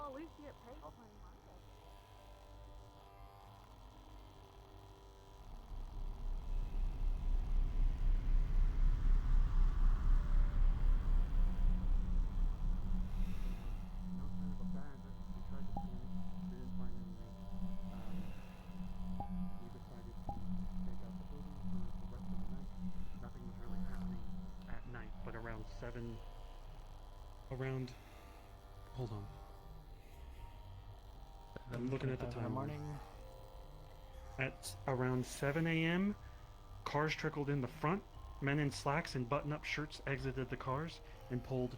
at least you get paid for playing Monday. No sign of a bag. We tried to scan it. We didn't find anything. We decided to take out the building for the rest of the night. Nothing was really happening at night, but around 7... Hold on. I'm looking at the time. Morning. At around 7 a.m., cars trickled in the front. Men in slacks and button-up shirts exited the cars and pulled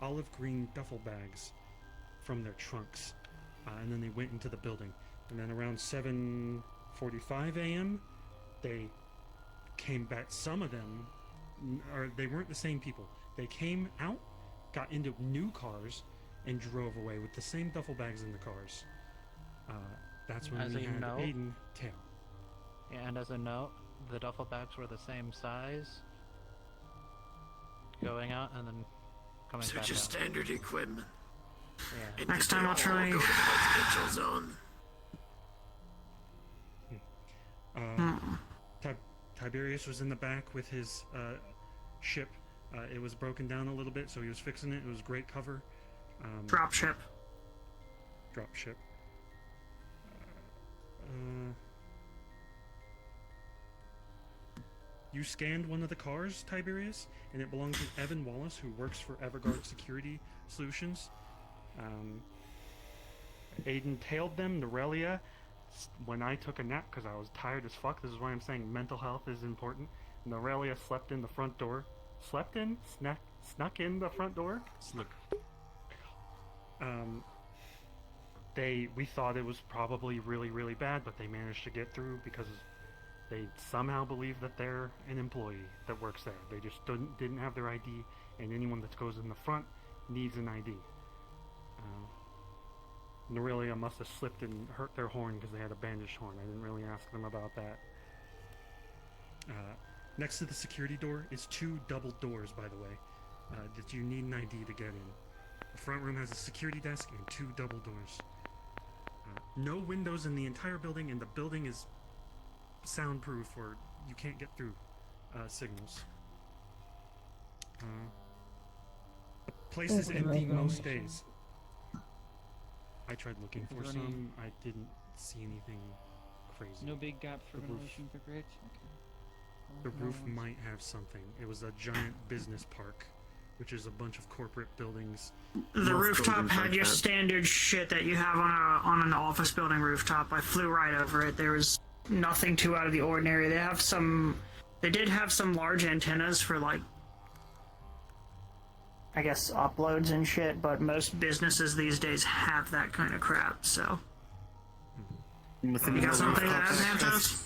olive green duffel bags from their trunks. And then they went into the building. And then around 7:45 a.m., they came back. Some of them, or they weren't the same people. They came out, got into new cars, and drove away with the same duffel bags in the cars. That's when we had Aiden tail. Yeah, and as a note, the duffel bags were the same size, going out and then coming back out. Such a standard equipment. Yeah. Next time I'll try. Go to the residential zone. Tiberius was in the back with his ship. It was broken down a little bit, so he was fixing it. It was great cover. Drop ship. Drop ship. You scanned one of the cars, Tiberius, and it belonged to Evan Wallace, who works for Everguard Security Solutions. Aiden tailed them, Norelia. When I took a nap, because I was tired as fuck, this is why I'm saying mental health is important. Norelia slept in the front door. Slept in? Snuck in the front door? Look. We thought it was probably really, really bad, but they managed to get through because they somehow believe that they're an employee that works there. They just didn't have their ID, and anyone that goes in the front needs an ID. Norelia must have slipped and hurt their horn because they had a bandaged horn. I didn't really ask them about that. Next to the security door is 2 double doors, by the way, that you need an ID to get in. The front room has a security desk and 2 double doors. No windows in the entire building, and the building is soundproof, or you can't get through signals. The place is empty most days. I tried looking for some. I didn't see anything crazy. No big gap for The roof. ventilation for grates? Okay. The roof might have something. It was a giant business park, which is a bunch of corporate buildings. The rooftop had your standard shit that you have on an office building rooftop. I flew right over it. There was nothing too out of the ordinary. They did have some large antennas for, like, I guess uploads and shit, but most businesses these days have that kind of crap, so. You got something that has antennas?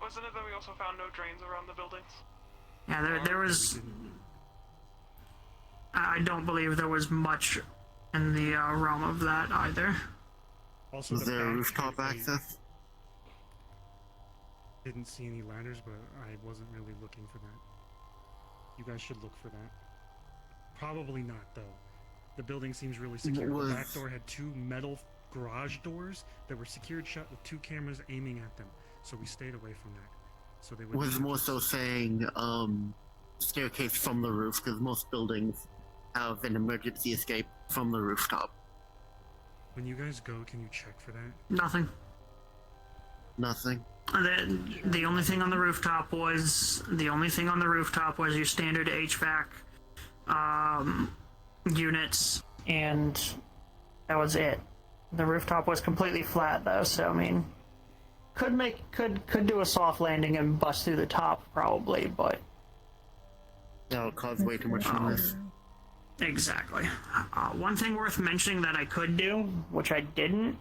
Wasn't it that we also found no drains around the buildings? Yeah, there was... I don't believe there was much in the realm of that either. Also, Was there a rooftop access? Didn't see any ladders, but I wasn't really looking for that. You guys should look for that. Probably not, though. The building seems really secure. The back door had 2 metal garage doors that were secured shut with 2 cameras aiming at them. So we stayed away from that. So they Was more so saying staircase from the roof, because most buildings have an emergency escape from the rooftop. When you guys go, can you check for that? Nothing. Nothing. The only thing on the rooftop was your standard HVAC units, and that was it. The rooftop was completely flat though, so I mean, could do a soft landing and bust through the top probably, but That'll cause way too much noise. exactly. One thing worth mentioning that I could do, which I didn't,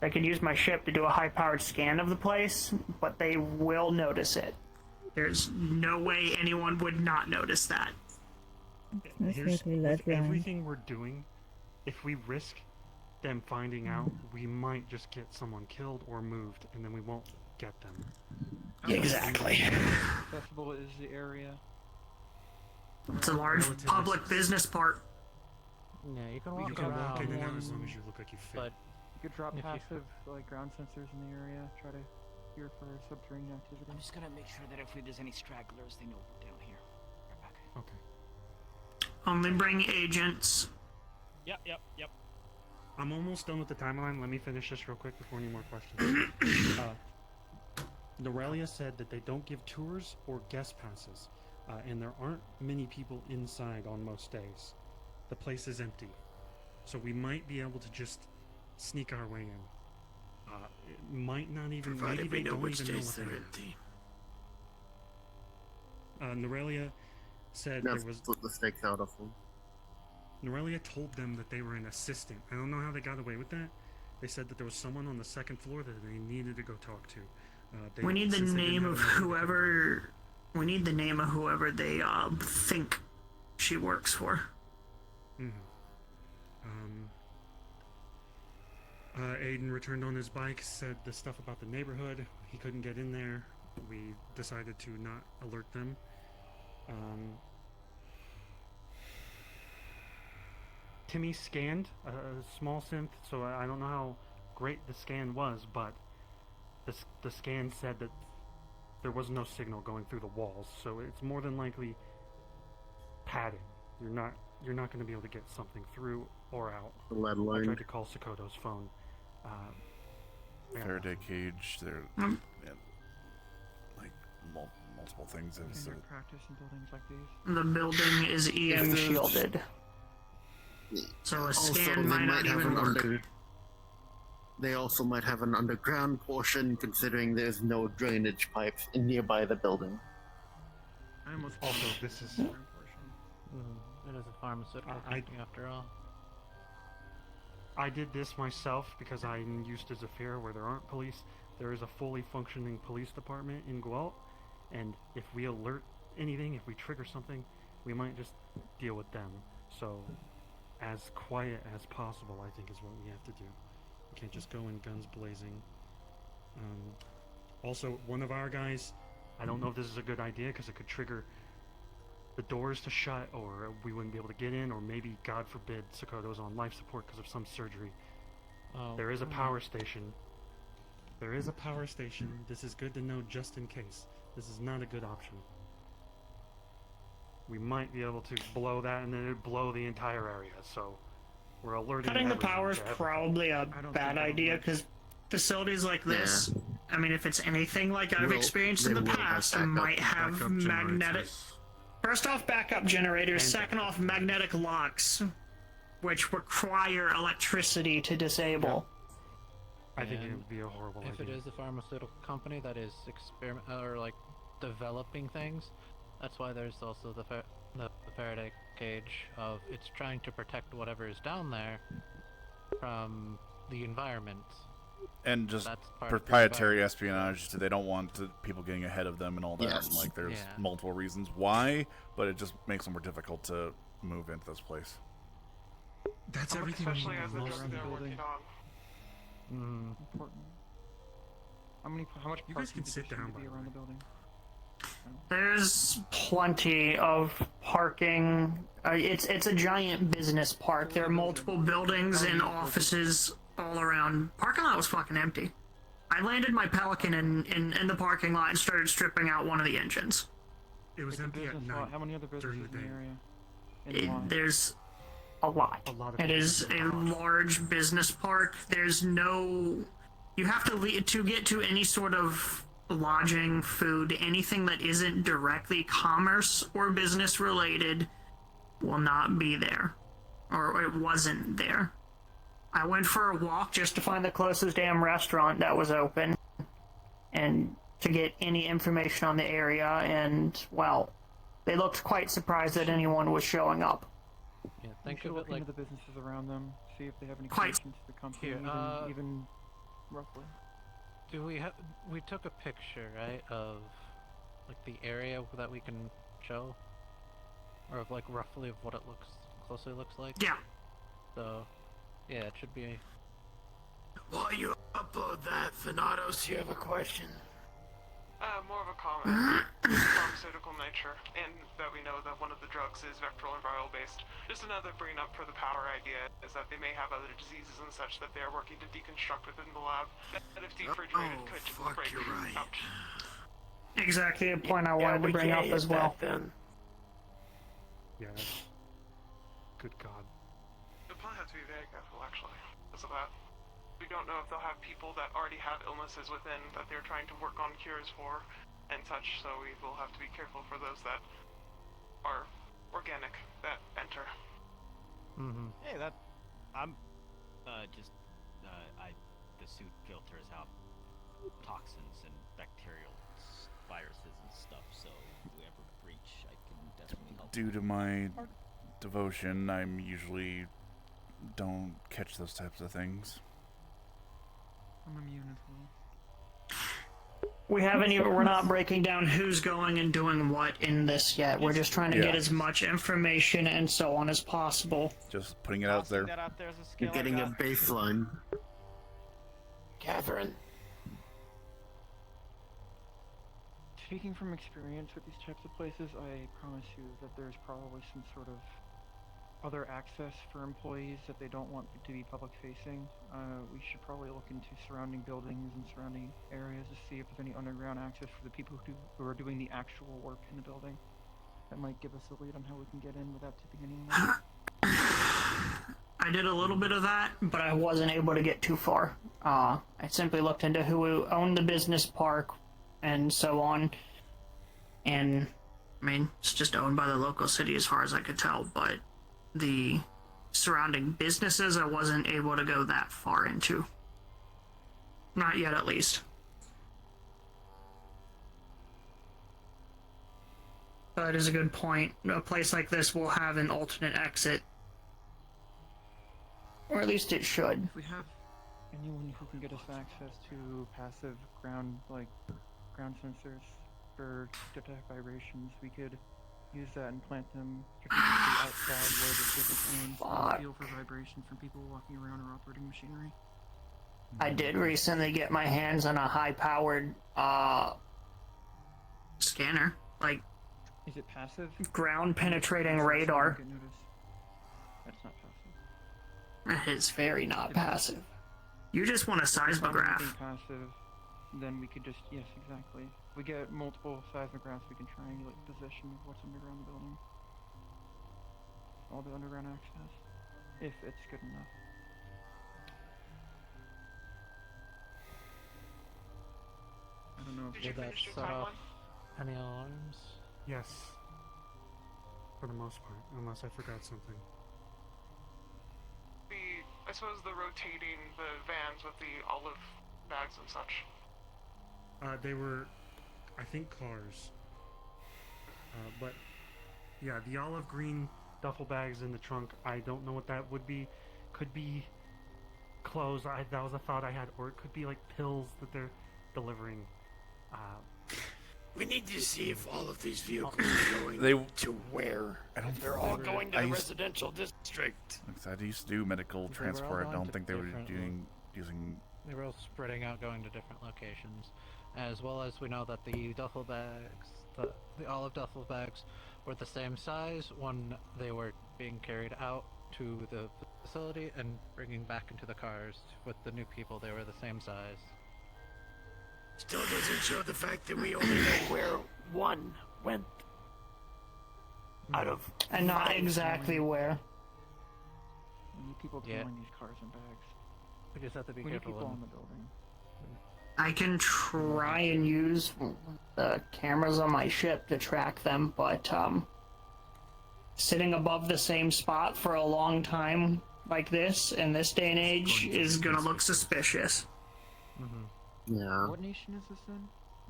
I could use my ship to do a high-powered scan of the place, but they will notice it. There's no way anyone would not notice that. Here's with everything we're doing, if we risk them finding out, we might just get someone killed or moved, and then we won't get them. Exactly. Accessible is the area. It's a large public business park. Yeah, you can You walk can around, walk in and out as long as you look like you fit. but You could drop If you- passive like ground sensors in the area. Try to hear for subterranean activity. I'm just gonna make sure that if there's any stragglers, they know we're down here. Right back. Okay. Only bring agents. Yep. I'm almost done with the timeline. Let me finish this real quick before any more questions. Norelia said that they don't give tours or guest passes, and there aren't many people inside on most days. The place is empty, so we might be able to just sneak our way in. It might not even. Provided Maybe we they know don't which even know days what they're they are. empty. Norelia said That's there was. what the stakes out of them. Norelia told them that they were an assistant. I don't know how they got away with that. They said that there was someone on the second floor that they needed to go talk to. We need the since they didn't name have of anybody to whoever. We need the name of whoever they think she works for. Mhm. Aiden returned on his bike, said the stuff about the neighborhood. He couldn't get in there. We decided to not alert them. Timmy scanned a small synth, so I don't know how great the scan was, but the scan said that there was no signal going through the walls, so it's more than likely padding. You're not going to be able to get something through or out. Let I alone tried to call Sakoto's phone. I got Faraday nothing. cage. There, Mm. yeah, like multiple things. As Standard practice in buildings like these. The building is EM there's- shielded, so a also, scan they might not have even an work. They also might have an underground portion, considering there's no drainage pipes nearby the building. I almost Also, this is it is a pharmaceutical I- company after all. I did this myself because I'm used to Zafira where there aren't police. There is a fully functioning police department in Guelt, and if we alert anything, if we trigger something, we might just deal with them. So, as quiet as possible, I think, is what we have to do. We can't just go in guns blazing. Also, one of our guys, I don't know if this is a good idea because it could trigger the doors to shut, or we wouldn't be able to get in, or maybe, God forbid, Sakoto's on life support because of some surgery. Oh, There is a power station. There is a power station. This is good to know just in case. This is not a good option. We might be able to blow that, and then it'd blow the entire area, so we're alerting Cutting the everyone power is to everything. probably a I don't bad think it'll idea work. because facilities like this. I mean, if it's anything like I've Will- experienced they in the will have past, backup- might have backup magnetic. generators. First off, backup generators. And Second off, magnetic locks, which require electricity to disable. I think it And would be a horrible If it idea. is a pharmaceutical company that is experiment or like developing things, that's why there's also the Faraday cage of it's trying to protect whatever is down there from the environment. and just That's part of the proprietary environment. espionage. They don't want people getting ahead of them and all that. Yes. Like there's Yeah. multiple reasons why, but it just makes it more difficult to move into this place. That's everything we Especially need as the most drug of they're the- working on. Important. How much You guys parking can sit position down, would by be the around way. the building? There's plenty of parking. It's a giant business park. There are multiple buildings and offices all around. Parking lot was fucking empty. I landed my Pelican in the parking lot and started stripping out one of the engines. It was Like a empty at business lot, night. how many other during businesses the in the day. area? In the line? There's a lot. A lot of It is a businesses. large business park. There's no. You have to get to any sort of lodging, food, anything that isn't directly commerce or business related will not be there. Or it wasn't there. I went for a walk just to find the closest damn restaurant that was open and to get any information on the area, and, well, they looked quite surprised that anyone was showing up. Yeah, You think should of look it like into the businesses around them, see if they have any Quite. connections to the company, Here, even roughly. we took a picture, right, of like the area that we can show, or of like roughly of what it closely looks like. Yeah. So, yeah, it should be. While you upload that, Thanatos, you have a question. More of a comment. Pharmaceutical nature, and that we know that one of the drugs is vectoral and viral based. Just another bring up for the power idea is that they may have other diseases and such that they are working to deconstruct within the lab. That if defrigerated could just break. You're right. Ouch. Exactly a point I wanted to bring up as well. Then. Yeah. Good God. They'll probably have to be very careful, actually, because of that. We don't know if they'll have people that already have illnesses within that they're trying to work on cures for and such, so we will have to be careful for those that are organic that enter. Mm-hmm. Hey, I'm the suit filters out toxins and bacterial viruses and stuff, so if we ever breach, I can definitely help. Due to my devotion, I'm usually don't catch those types of things. I'm immune as well. We're not breaking down who's going and doing what in this yet. We're just trying to get as much information and so on as possible. Just putting it out there. That out there is a You're skill I getting a got. baseline. Catherine. Speaking from experience with these types of places, I promise you that there's probably some sort of other access for employees that they don't want to be public facing. We should probably look into surrounding buildings and surrounding areas to see if there's any underground access for the people who are doing the actual work in the building. That might give us a lead on how we can get in without tipping anyone. I did a little bit of that, but I wasn't able to get too far. I simply looked into who owned the business park and so on. And, I mean, it's just owned by the local city as far as I could tell, but the surrounding businesses I wasn't able to go that far into. Not yet, at least. That is a good point. A place like this will have an alternate exit. Or at least it should. If we have anyone who can get us access to passive ground sensors for detect vibrations, we could use that and plant them strategically outside where the business aims to feel for vibration from people walking around or operating machinery. I did recently get my hands on a high-powered scanner, like Is it passive? ground-penetrating radar. Get noticed. That's not passive. It's very not passive. You just want a If seismograph. anything passive, then we could just, yes, exactly. If we get multiple seismographs, we can triangulate the position of what's underground the building. All the underground access. If it's good enough. I don't know if Did you Did that finish your set off timeline? any alarms? Yes. For the most part, unless I forgot something. I suppose the rotating the vans with the olive bags and such. They were, I think, cars. But, yeah, the olive green duffel bags in the trunk, I don't know what that would be. Could be clothes, that was a thought I had, or it could be like pills that they're delivering. We need to see if all of these vehicles are going to where. I don't If they're all going to the residential district. I used to do medical They were all transport. I going don't to think they were different using. They were all spreading out, going to different locations, as well as we know that the duffel bags, the olive duffel bags, were the same size when they were being carried out to the facility and bringing back into the cars with the new people. They were the same size. Still doesn't show the fact that we only know where one went. Out of And not exactly where. We need people Yeah. controlling these cars and bags. We just have to be We need careful. people when- on the building. I can try and use the cameras on my ship to track them, but sitting above the same spot for a long time like this in this day and age is gonna look suspicious. Yeah. What nation is this in?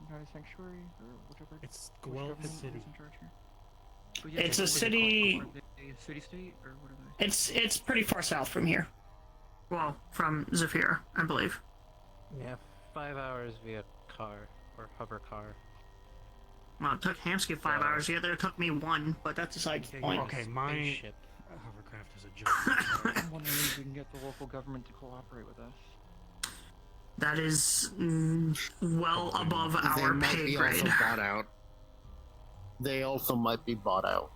United Sanctuary or whatever? It's which Guelph government City. is in charge here? But It's a what is it city- called? Are they a city-state or what are they? It's pretty far south from here. Well, from Zafir, I believe. Yeah, 5 hours via car or hover car. Well, it took Hamsky 5 hours. The other took me 1, but that's aside the point. Okay, my Spaceship. hovercraft is a joke. I'm wondering if we can get the local government to cooperate with us. That is well above They our might pay be grade. also bought out. They also might be bought out.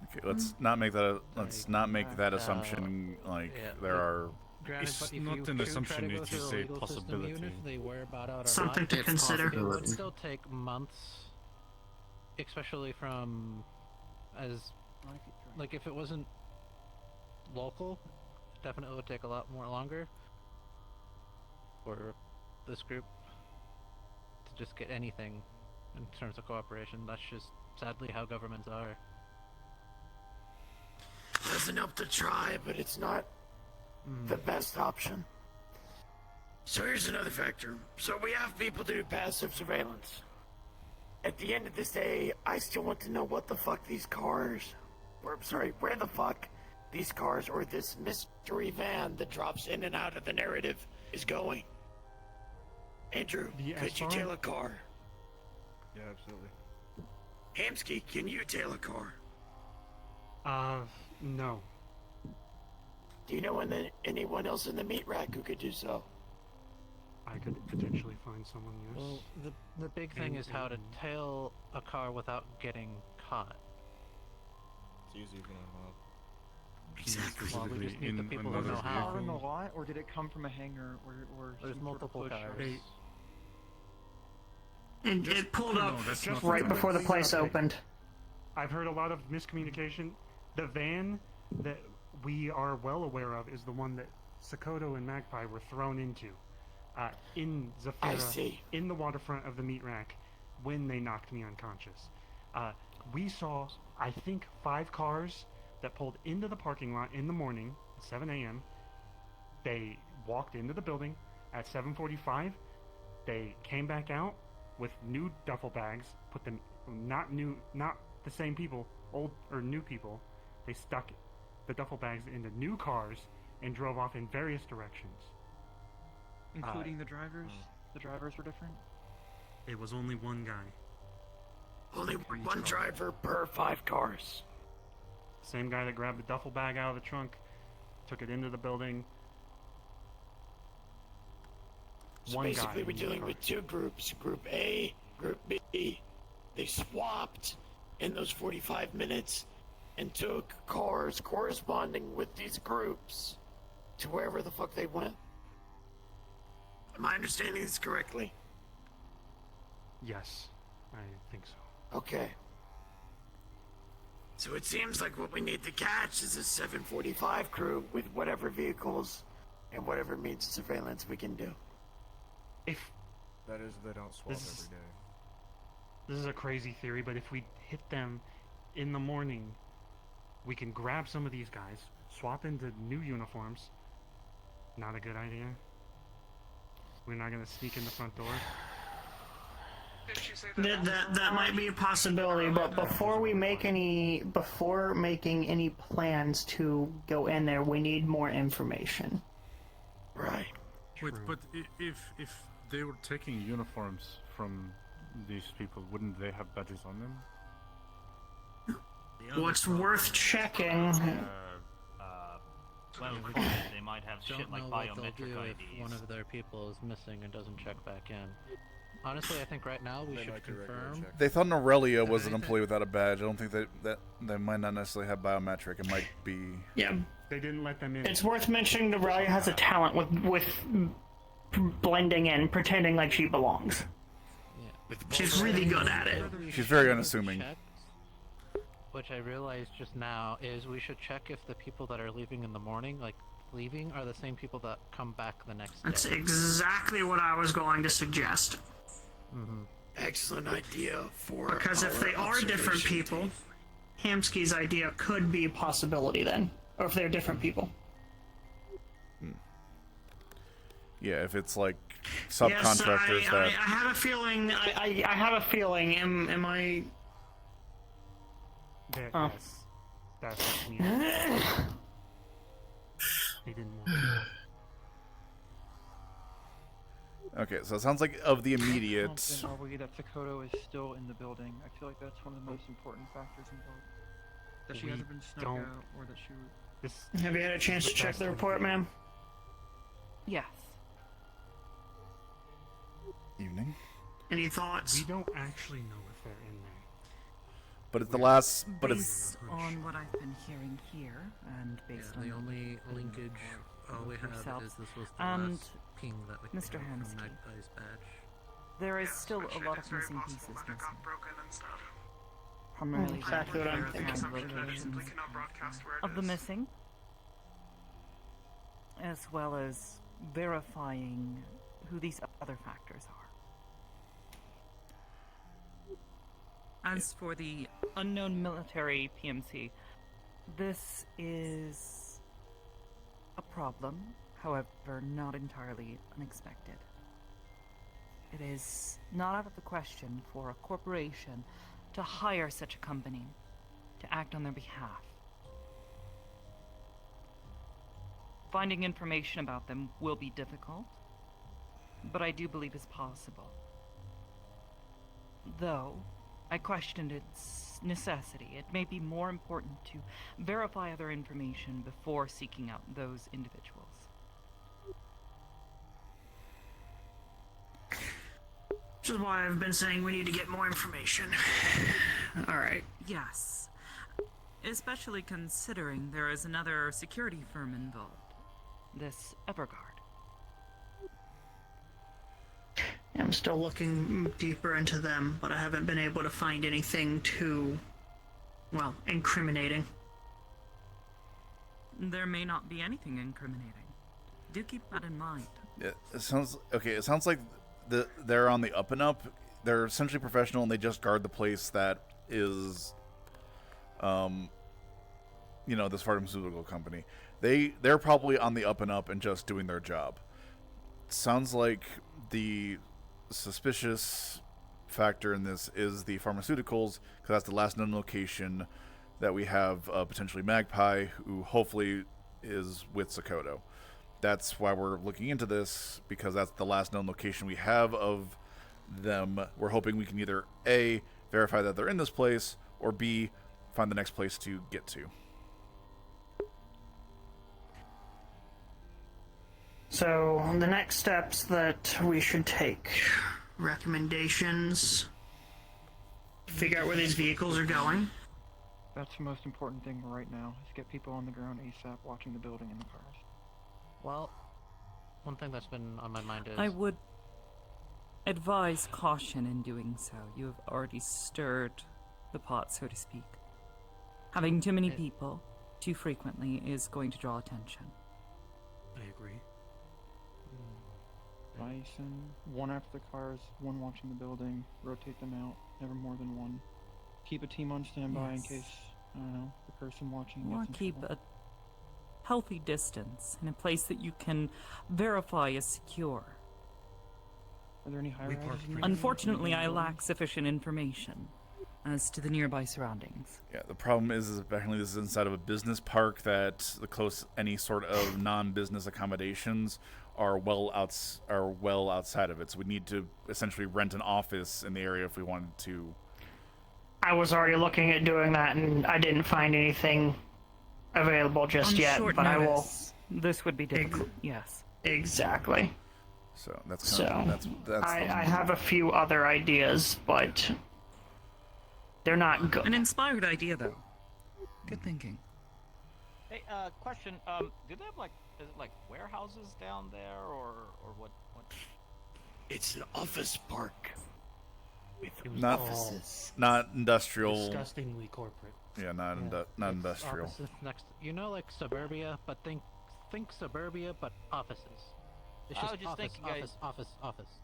Okay, let's not make that. Let's not make that assumption. Like yeah, there are. Granted, It's but if not you an do assumption, try to go it's through just the a legal system, possibility. even if they were bought out or Something not, to It's consider. it would possibility. still take months, especially from as like if it wasn't local, it definitely would take a lot more longer for this group to just get anything in terms of cooperation. That's just sadly how governments are. Doesn't help to try, but it's not the best option. So here's another factor. So we have people to do passive surveillance. At the end of this day, I still want to know what the fuck these cars, or I'm sorry, where the fuck these cars or this mystery van that drops in and out of the narrative is going. Andrew, The could you SR? tail a car? Yeah, absolutely. Hamsky, can you tail a car? No. Do you know anyone else in the meat rack who could do so? I could potentially find someone, yes. Well, the big thing is how to tail a car without getting caught. It's easy if you know how. Exactly. Well, we just need the people who Was know this how. car in the lot, or did it come from a hangar, or There's some multiple sort of cars. closed shop? It pulled up that's not right the before the thing. place opened. I've heard a lot of miscommunication. The van that we are well aware of is the one that Sokoto and Magpie were thrown into in I Zafira, see. in the waterfront of the meat rack, when they knocked me unconscious. We saw, I think, 5 cars that pulled into the parking lot in the morning, 7 a.m. They walked into the building at 7:45. They came back out with new duffel bags, put them, not the same people, old or new people. They stuck the duffel bags into new cars and drove off in various directions. Including the drivers? The drivers were different? It was only one guy. Only one driver per 5 cars. Same guy that grabbed the duffel bag out of the trunk, took it into the building. So One basically, guy we're in dealing the with 2 groups. Group A, Group B. They swapped in those 45 minutes and took cars corresponding with these groups to wherever the fuck they went. Am I understanding this correctly? Yes, I think so. Okay. So it seems like what we need to catch is a 745 crew with whatever vehicles and whatever means of surveillance we can do. If That is, they don't swap This is- every day. this is a crazy theory, but if we hit them in the morning, we can grab some of these guys, swap into new uniforms. Not a good idea. We're not gonna sneak in the front door. Didn't you say that? That might be a possibility, but before making any plans to go in there, we need more information. Right. True. But if they were taking uniforms from these people, wouldn't they have badges on them? What's worth checking? Well, they might have Don't shit like know what they'll biometric do if IDs. one of their people is missing and doesn't check back in. Honestly, I think right now we They should might do regular confirm. checks. They thought Norelia was an employee without a badge. I don't think that they might not necessarily have biometric. It might be. Yeah, They didn't let them in. it's worth mentioning that Aurelia has a talent with blending in, pretending like she belongs. Yeah. She's really good at it. What we She's very should unassuming. check, which I realized just now is we should check if the people that are leaving in the morning, like leaving, are the same people that come back the next That's day. exactly what I was going to suggest. Excellent idea for Because if our they are different observation people, team. Hamsky's idea could be a possibility then. Or if they're different people. Yeah, if it's like Yes, subcontractors I that. have a feeling. I have a feeling. Am I? That, Oh. that's me. They didn't want to. Okay, so it sounds like of the How immediate. confident are we that Sokoto is still in the building? I feel like that's one of the most important factors involved. That she We hasn't been snuck don't- out, or that she... This Have you had a chance to check the report, ma'am? Yes. Evening. Any thoughts? We don't actually know if they're in there. But it's the last. But it's Based on what I've been hearing here, and based on the only linkage all we have yourself is this was the and last ping that we Mr. got from Hansky. Magpie's badge. there is Yes, still which a it lot is of very missing possible pieces that it missing. got broken and stuff. Primarily Exactly what I'm the thinking. Assumption that it locations simply cannot broadcast where it of the is. missing, as well as verifying who these other factors are. As for the unknown military PMC, this is a problem, however, not entirely unexpected. It is not out of the question for a corporation to hire such a company to act on their behalf. Finding information about them will be difficult, but I do believe it's possible. Though, I questioned its necessity. It may be more important to verify other information before seeking out those individuals. Which is why I've been saying we need to get more information. Alright. Yes. Especially considering there is another security firm involved. This Everguard. I'm still looking deeper into them, but I haven't been able to find anything too, well, incriminating. There may not be anything incriminating. Do keep that in mind. Yeah, it sounds okay. It sounds like they're on the up and up. They're essentially professional, and they just guard the place that is, this pharmaceutical company. They're probably on the up and up and just doing their job. Sounds like the suspicious factor in this is the pharmaceuticals, because that's the last known location that we have potentially Magpie, who hopefully is with Sokoto. That's why we're looking into this, because that's the last known location we have of them. We're hoping we can either A, verify that they're in this place, or B, find the next place to get to. So, the next steps that we should take. Recommendations. Figure out where these vehicles are going. That's the most important thing right now, is get people on the ground ASAP watching the building and the cars. Well, one thing that's been on my mind is... I would advise caution in doing so. You have already stirred the pot, so to speak. Having too many people too frequently is going to draw attention. I agree. Bison, one after the cars, one watching the building, rotate them out, never more than one. Keep a team on standby in case, I don't know, the person watching Or gets in keep trouble. a healthy distance in a place that you can verify is secure. Are there any high-rises in the building? Unfortunately, I lack sufficient information as to the nearby surroundings. Yeah, the problem is apparently this is inside of a business park that any sort of non-business accommodations are well outside of it. So we need to essentially rent an office in the area if we wanted to. I was already looking at doing that, and I didn't find anything available just On yet. short But notice, this would be difficult. Yes. Exactly. So that's kind of, that's I have a few other ideas, but they're not good. An inspired idea, though. Good thinking. Hey, question. Do they have is it like warehouses down there, or what? It's an office park with not offices. not industrial. Disgustingly corporate. Yeah, not industrial. Offices next, like suburbia, but think suburbia, but offices. It's I just was just office, thinking, guys. office.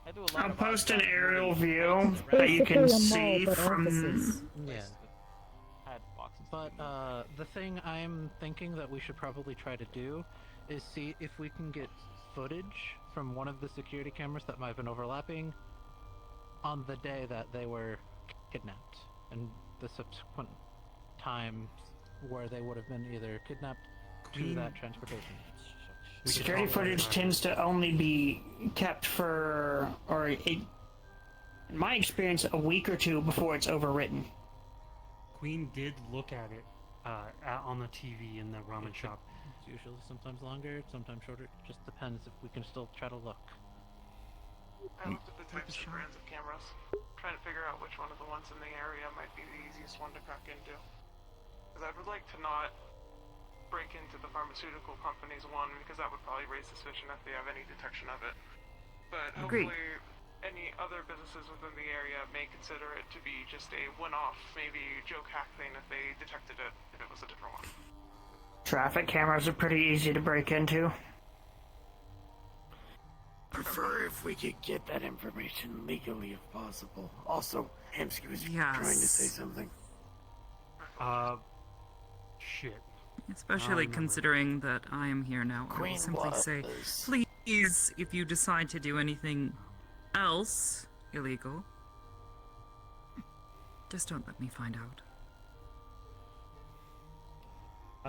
I do a lot I'll of post an outside aerial moving view around that you can Basically a mall, see but from. offices. Yeah. had boxes. But the thing I'm thinking that we should probably try to do is see if we can get footage from one of the security cameras that might have been overlapping on the day that they were kidnapped, and the subsequent times where they would have been either kidnapped to that transportation. Security footage tends to only be kept for, in my experience, a week or two before it's overwritten. Queen did look at it on the TV in the ramen shop. It's usually sometimes longer, sometimes shorter. It just depends if we can still try to look. I looked at the types of brands of cameras, trying to figure out which one of the ones in the area might be the easiest one to crack into. Because I would like to not break into the pharmaceutical company's one, because that would probably raise suspicion if they have any detection of it. But Agreed. hopefully any other businesses within the area may consider it to be just a one-off, maybe joke hack thing if they detected it, if it was a different one. Traffic cameras are pretty easy to break into. Prefer if we could get that information legally if possible. Also, Hamsky was trying to say something. Shit. Especially considering that I am here now. I will simply say, please, if you decide to do anything else illegal, just don't let me find out.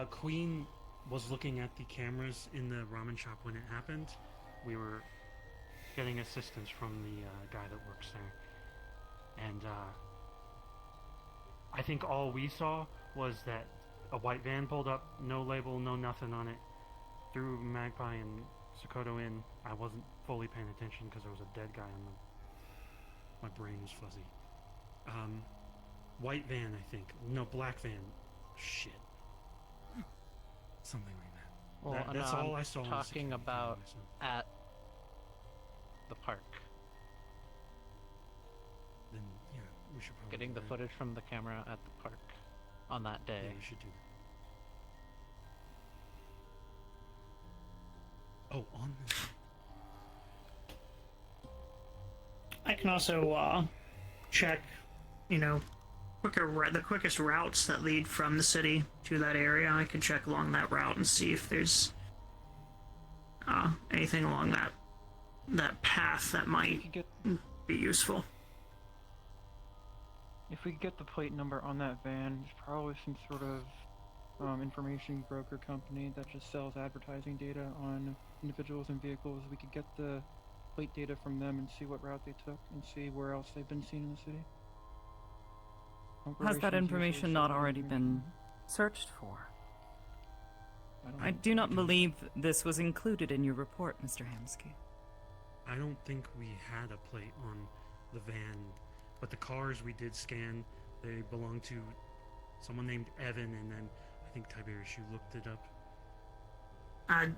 Queen was looking at the cameras in the ramen shop when it happened. We were getting assistance from the guy that works there. And I think all we saw was that a white van pulled up, no label, no nothing on it, threw Magpie and Sokoto in. I wasn't fully paying attention because there was a dead guy on the... My brain was fuzzy. White van, I think. No, black van. Shit. Something like that. Well, That's no, all I'm I saw. on the talking security about camera, so. at the park. Then, yeah, we should probably Getting do the that. footage from the camera at the park on that day. Yeah, we should do that. Oh, on the... I can also check, the quickest routes that lead from the city to that area. I can check along that route and see if there's anything along that path that might be useful. If we could get the plate number on that van, there's probably some sort of information broker company that just sells advertising data on individuals and vehicles. We could get the plate data from them and see what route they took and see where else they've been seen in the city. Has that information not already been searched for? I do not believe this was included in your report, Mr. Hamsky. I don't think we had a plate on the van, but the cars we did scan, they belong to someone named Evan, and then I think Tiberius, you looked it up.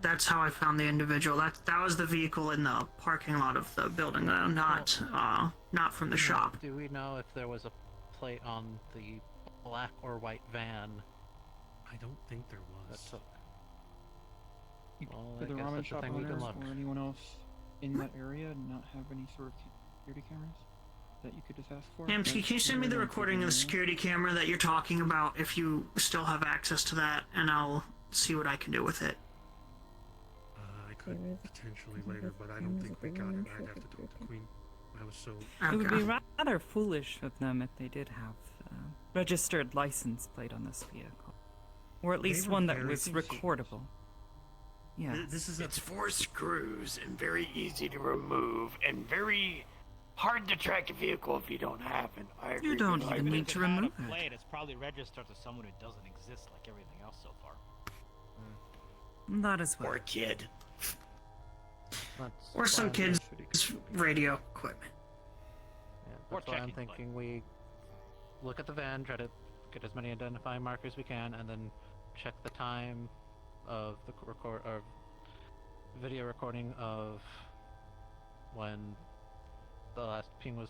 That's how I found the individual. That was the vehicle in the parking lot of the building, though, not from the shop. Do we know if there was a plate on the black or white van? I don't think there was. Well, Could the I guess ramen that's the shop thing we can owners look. or anyone else in that area not have any sort of security cameras that you could just ask for? Hamsky, can you send me the recording of the security camera that you're talking about if you still have access to that, and I'll see what I can do with it. I could potentially later, but I don't think we got it. I'd have to talk to Queen. I was so... It would be rather foolish of them if they did have a registered license plate on this vehicle. Or at least one that was recordable. Yeah. It's 4 screws and very easy to remove and very hard to track a vehicle if you don't have it. I agree You don't with even need to remove it. Plate, it's probably registered to someone who doesn't exist like everything else so far. That is well. Or a kid. Or some kid's radio equipment. Yeah, that's why I'm thinking we look at the van, try to get as many identifying markers we can, and then check the time of the video recording of when the last ping was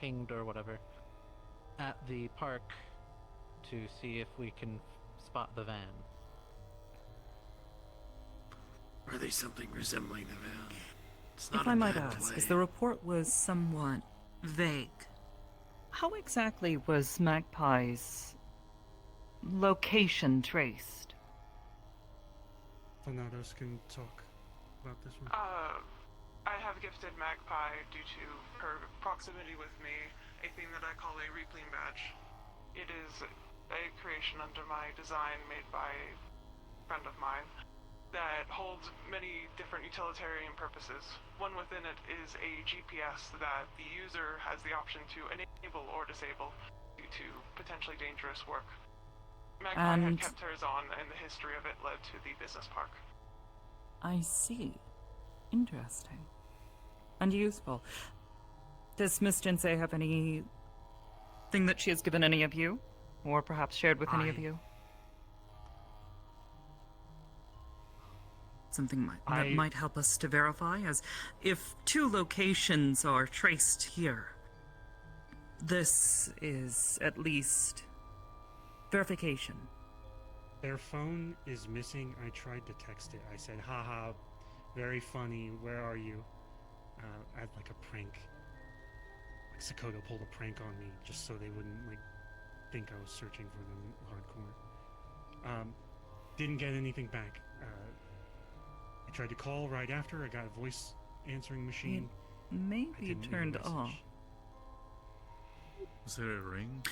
pinged or whatever at the park to see if we can spot the van. Are they something resembling the van? It's not If a I might bad ask, play. as the report was somewhat vague, how exactly was Magpie's location traced? Thanatos can talk about this one. I have gifted Magpie due to her proximity with me a thing that I call a Reapling badge. It is a creation under my design made by a friend of mine that holds many different utilitarian purposes. One within it is a GPS that the user has the option to enable or disable due to potentially dangerous work. Magpie had kept hers on, and the history of it led to the business park. I see. Interesting. and useful. Does Miss Jinsei have anything that she has given any of you? Or perhaps shared with any of you? Something that might help us to verify, as if 2 locations are traced here, this is at least verification. Their phone is missing. I tried to text it. I said, haha, very funny, where are you? As like a prank. Like Sakoto pulled a prank on me just so they wouldn't like think I was searching for them hardcore. Didn't get anything back. I tried to call right after. I got a voice answering machine. It may be turned off. Was there a ring?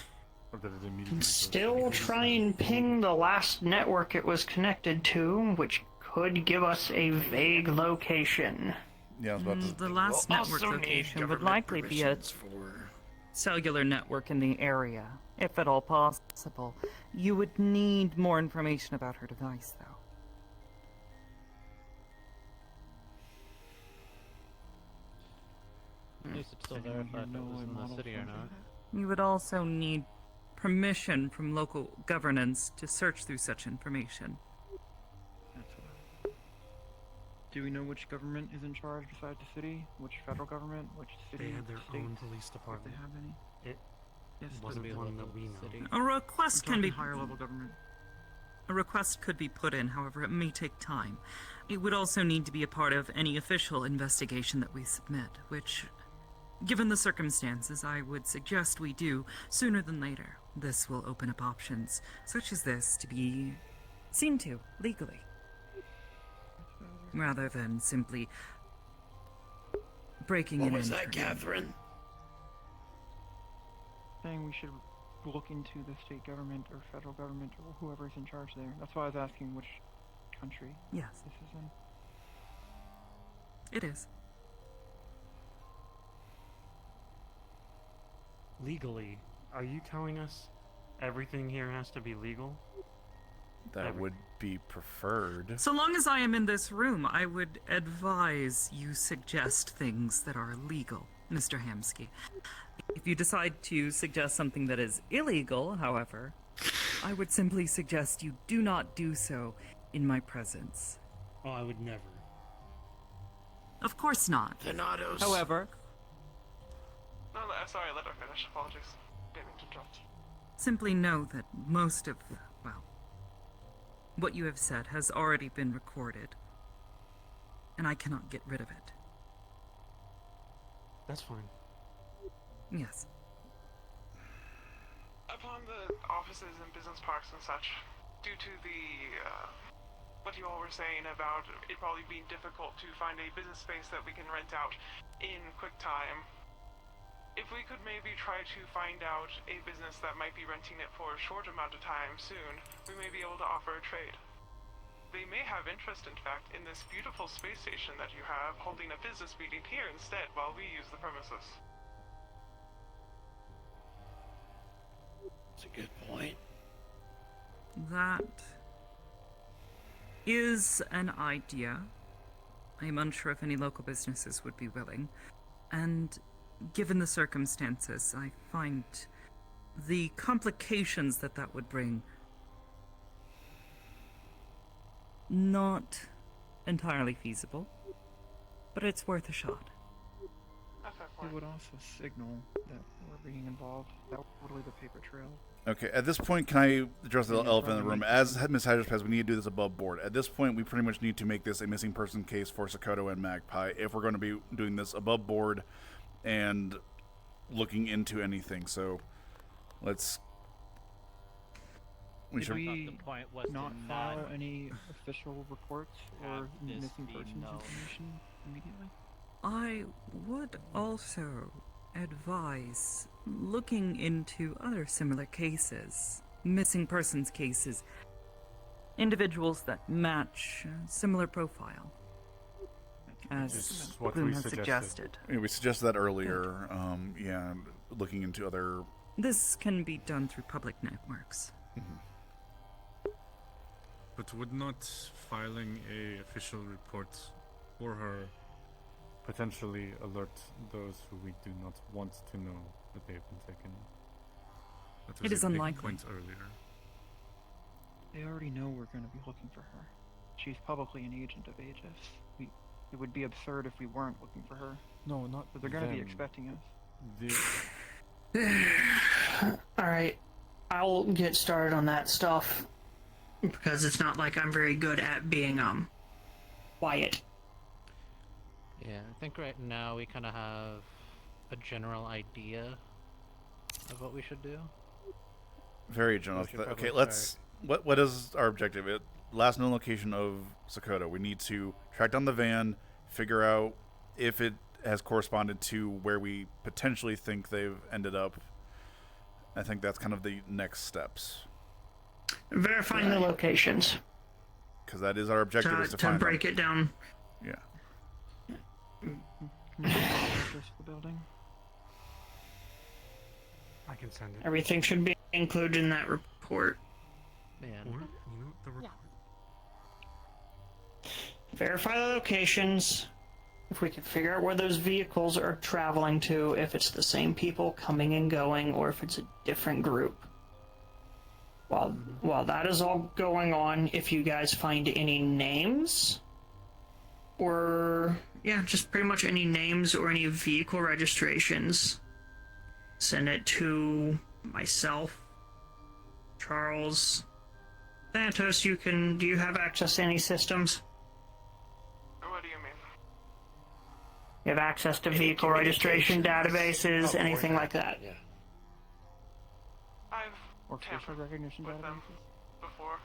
Or did it immediately Still try and ping the last network it was connected to, which could give us a vague location. Yeah, I was about to... The last network location would likely be a cellular network in the area, if at all possible. You would need more information about her device, though. At least it's still verified if it was in the city or not. You would also need permission from local governance to search through such information. Do we know which government is in charge besides the city? Which federal government? Which city? They had their state? own police If department. they have any? It Yes, wasn't be a one local that we know. city. A request I'm can be... talking higher level government. A request could be put in, however, it may take time. It would also need to be a part of any official investigation that we submit, which, given the circumstances, I would suggest we do sooner than later. This will open up options, such as this, to be seen to legally, rather than simply breaking in. What was that, Catherine? Saying we should look into the state government or federal government or whoever's in charge there. That's why I was asking which country Yes, this is in. it is. Legally, are you telling us everything here has to be legal? That would be preferred. So long as I am in this room, I would advise you suggest things that are legal, Mr. Hamsky. If you decide to suggest something that is illegal, however, I would simply suggest you do not do so in my presence. Oh, I would never. Of course not. Thanatos. However, No, sorry, let her finish. Apologies. Didn't mean to interrupt. simply know that most of, well, what you have said has already been recorded, and I cannot get rid of it. That's fine. Yes. Upon the offices and business parks and such, due to the, what you all were saying about it probably being difficult to find a business space that we can rent out in quick time, if we could maybe try to find out a business that might be renting it for a short amount of time soon, we may be able to offer a trade. They may have interest, in fact, in this beautiful space station that you have, holding a business meeting here instead while we use the premises. That's a good point. That is an idea. I am unsure if any local businesses would be willing. And given the circumstances, I find the complications that that would bring not entirely feasible, but it's worth a shot. It would also signal that we're being involved. That would leave a paper trail. Okay, at this point, can I address the elephant in the room? As Ms. Hydrospaz, we need to do this above board. At this point, we pretty much need to make this a missing person case for Sakoto and Magpie if we're going to be doing this above board and looking into anything. So, let's... Did we the point was not to file not any official reports or have this missing be persons known. information immediately? I would also advise looking into other similar cases, missing persons cases, individuals that match a similar profile, This as is what Bloom we has suggested. suggested. Yeah, we suggested that earlier. Yeah, looking into other... This can be done through public networks. But would not filing a official report for her potentially alert those who we do not want to know that they have been taken. That was It is a big unlikely. point earlier. They already know we're going to be looking for her. She's publicly an agent of Aegis. It would be absurd if we weren't looking for her. No, not But they're going to be them. expecting us. Alright, I'll get started on that stuff. Because it's not like I'm very good at being, quiet. Yeah, I think right now we kind of have a general idea of what we should do. Very general. We should Okay, probably let's. What is our objective? Last known location of Sakota. We need to track down the van, figure out if it has corresponded to where we potentially think they've ended up. I think that's kind of the next steps. Verifying the locations. Because that is our objective, is to To find break them. it down. Yeah. Can you get the address for the building? I can send it. Everything should be included in that report. Man. Or, you know, the report. Verify the locations. If we can figure out where those vehicles are traveling to, if it's the same people coming and going, or if it's a different group. While that is all going on, if you guys find any names, or yeah, just pretty much any names or any vehicle registrations, send it to myself, Charles, Santos. Do you have access to any systems? What do you mean? You have access to Any vehicle registration communications? databases, Oh, anything yeah. like that? Yeah. I've Or facial tampered recognition with them databases? before,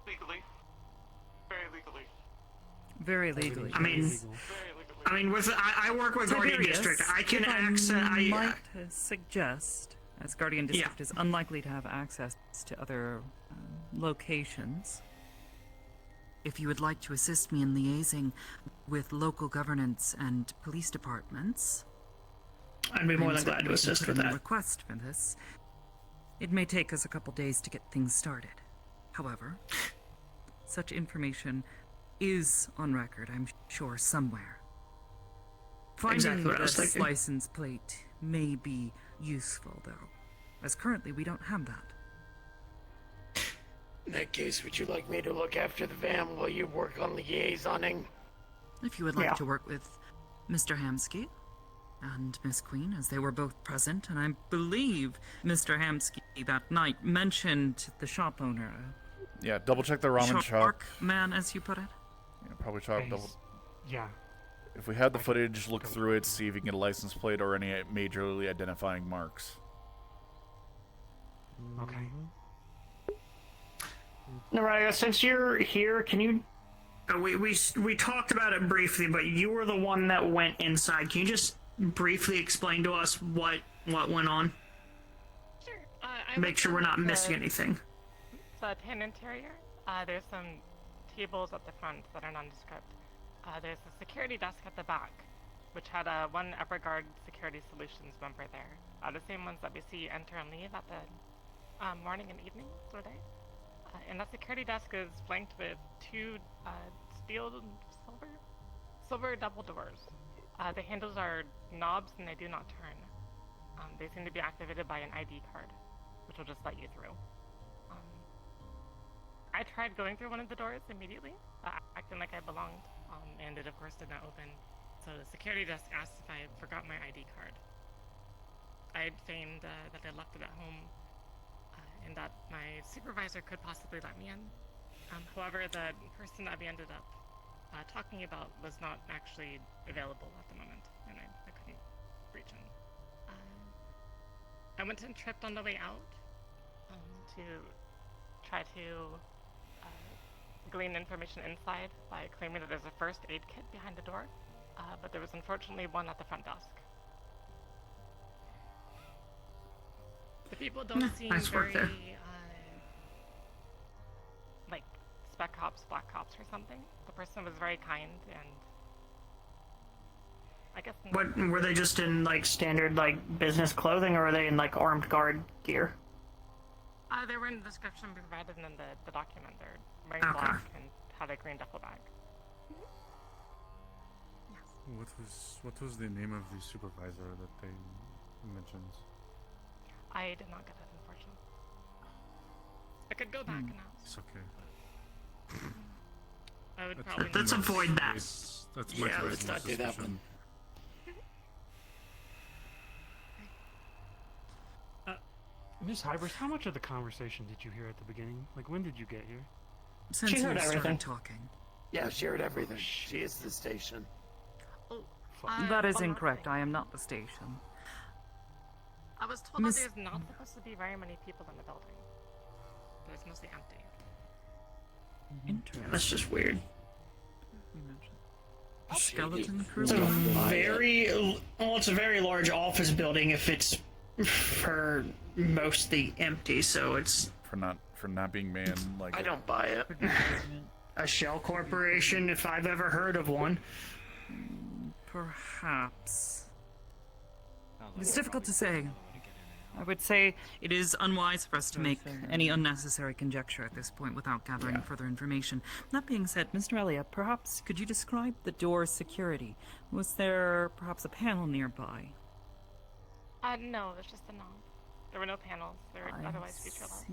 legally, very legally, Very legally. I mean, very legally. I work with Guardian Tiberius, District. I can if access. might suggest, as Guardian District is unlikely to have access to other locations, if you would like to assist me in liaising with local governance and police departments, I'd be more I'm than glad to certainly assist with putting a that. request for this. It may take us a couple days to get things started. However, such information is on record, I'm sure, somewhere. Finding Exactly what I was this thinking. license plate may be useful, though, as currently we don't have that. In that case, would you like me to look after the van while you work on liaisoning? If you would like Yeah. to work with Mr. Hamsky and Miss Queen, as they were both present, and I believe Mr. Hamsky that night mentioned the shop owner. Yeah, double check the ramen shop. Shark man, as you put it. Yeah, probably shop double. Yeah. If we had the footage, look through it, see if we can get a license plate or any majorly identifying marks. Okay. Naraya, since you're here, can you? We talked about it briefly, but you were the one that went inside. Can you just briefly explain to us what went on? Sure. Make sure we're not missing anything. So, tin interior. There's some tables at the front that are nondescript. There's a security desk at the back, which had one Everguard Security Solutions member there. The same ones that we see enter and leave at the morning and evening sort of day. And that security desk is flanked with two silver double doors. The handles are knobs and they do not turn. They seem to be activated by an ID card, which will just let you through. I tried going through one of the doors immediately, acting like I belonged, and it of course did not open. So the security desk asked if I forgot my ID card. I had feigned that I left it at home, and that my supervisor could possibly let me in. However, the person that we ended up talking about was not actually available at the moment, and I couldn't reach him. I went and tripped on the way out to try to glean information inside by claiming that there's a first aid kit behind the door, but there was unfortunately one at the front desk. The people don't seem nice work very, there. like spec ops, black ops or something. The person was very kind and I guess. What were they just in like standard like business clothing, or were they in like armed guard gear? They were in the description provided in the document. They're wearing Okay. black and had a green duffel bag. Yes. What was the name of the supervisor that they mentioned? I did not get it, unfortunately. I could go back and ask. It's okay. I would probably. Let's avoid that. That's my let's not do that one. Miss Hybris, how much of the conversation did you hear at the beginning? Like, when did you get here? Since She you heard started everything. talking. Yeah, she heard everything. She is the station. That is one more incorrect. thing. I am not the station. I was told Miss- that there's not supposed to be very many people in the building. But it's mostly empty. Interesting. That's just weird. Skeleton crew? It's a it's a very large office building if it's for mostly empty, so it's For not being manned, like I don't buy it. a shell corporation if I've ever heard of one. Perhaps. It's difficult to say. I would say it is unwise for us to make any unnecessary conjecture at this point without gathering further information. That being said, Mr. Elliott, perhaps could you describe the door's security? Was there perhaps a panel nearby? No, there's just a knob. There were no panels. They were otherwise featureless.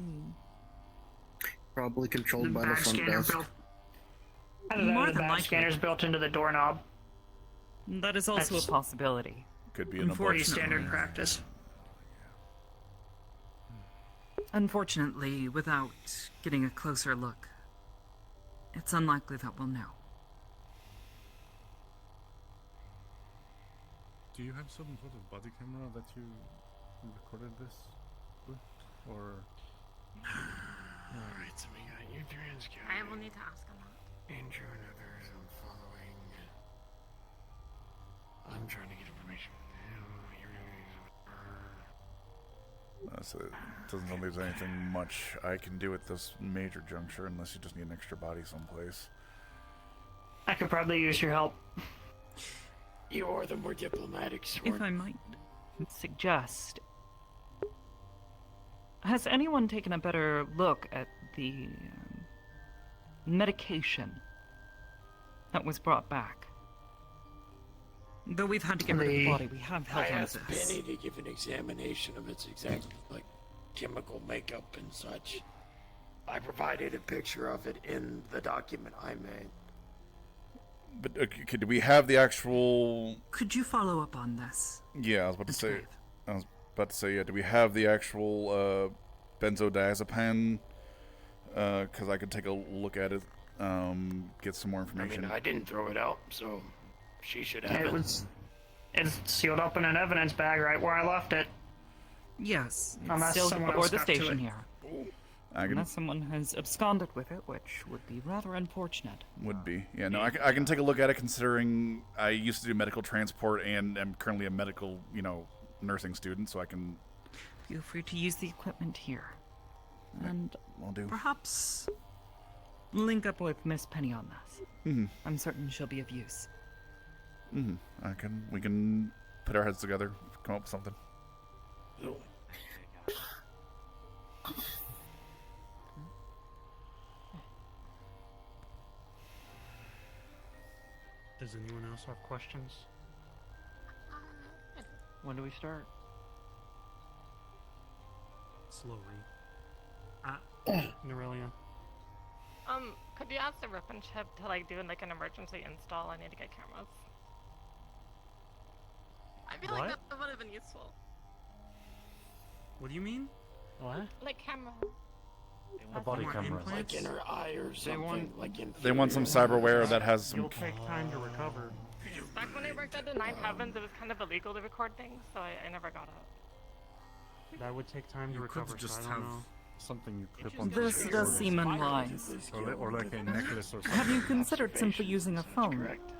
Probably controlled by the back front scanner desk. built. I don't know. More The than back likely. scanner's built into the doorknob. That is also That's a possibility. could be an Pretty abortion. standard practice. Unfortunately, without getting a closer look, it's unlikely that we'll know. Do you have some sort of body camera that you recorded this with, or? Alright, so we got you transcribed. I will need to ask on that. Andrew and others I'm following. I'm trying to get information from them. So it doesn't sound like there's anything much I can do at this major juncture unless you just need an extra body someplace. I could probably use your help. You are the more diplomatic sort. If I might suggest, has anyone taken a better look at the medication that was brought back? Though we've had to get rid of the body, we have I held on asked to this. Penny to give an examination of its exact, like, chemical makeup and such. I provided a picture of it in the document I made. But do we have the actual? Could you follow up on this? Yeah, I was about to Mr. say. Grave? I was about to say. Yeah, do we have the actual benzodiazepine? Because I could take a look at it, get some more I information. mean, I didn't throw it out, so she should have it. It's sealed up in an evidence bag right where I left it. Yes, it's Unless still someone aboard else the got to station it. here. I can, Unless someone has absconded with it, which would be rather unfortunate. would be. Yeah, no, I can take a look at it considering I used to do medical transport and am currently a medical, nursing student, so I can. Feel free to use the equipment here. And I'll do. perhaps link up with Miss Penny on this. Mm-hmm. I'm certain she'll be of use. Mm-hmm. We can put our heads together, come up with something. Does anyone else have questions? When do we start? Slowly. Norelia. Could you ask the Rippin ship to do like an emergency install? I need to get cameras. I feel like What? that would have been useful. What do you mean? What? Like camera. A body More camera. implants? Like in her eye or something. want- like in They want some theory. cyberware that has some. You'll take time to recover. Back when I worked at the Nine Heavens, it was kind of illegal to record things, so I never got it. That would take time to You recover, could just so I have don't know. something you clip on. This does seem unwise. Or like a necklace or something. Have you considered simply using a phone? Correct.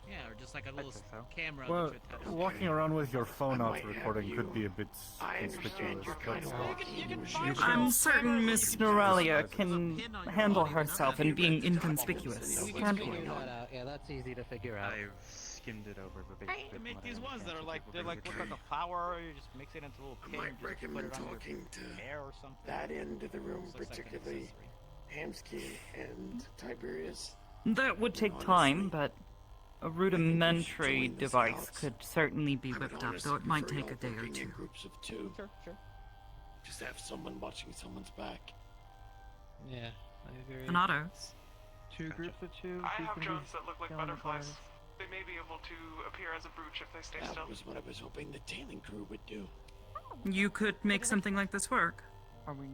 Yeah, or just like a little camera. Well, that you attach to walking your- around with your phone I out might have recording could be a bit I understand conspicuous. you're kind of but- walking. I'm certain Miss Norelia can handle herself in being inconspicuous, can't you? Yeah, that's easy to figure out. I've skimmed it over, but Right. They make these ones that are like look like a flower. You just mix it into a little I pin. might just put recommend it on your talking to hair or something. that end of the room, Looks like an particularly accessory. Hamsky and Tiberius. That would take time, but A rudimentary join the device scouts. could certainly be I would whipped up, honestly though it might prefer take a y'all day or working in two. groups of two. Sure, sure. Just have someone watching someone's back. Yeah, I agree. An auto. Two groups of two. I who's have gonna be drones that look like scaling the butterflies. cars? They may be able to appear as a brooch if they stay That still. was what I was hoping the tailing crew would do. You could make something like this work. Are we?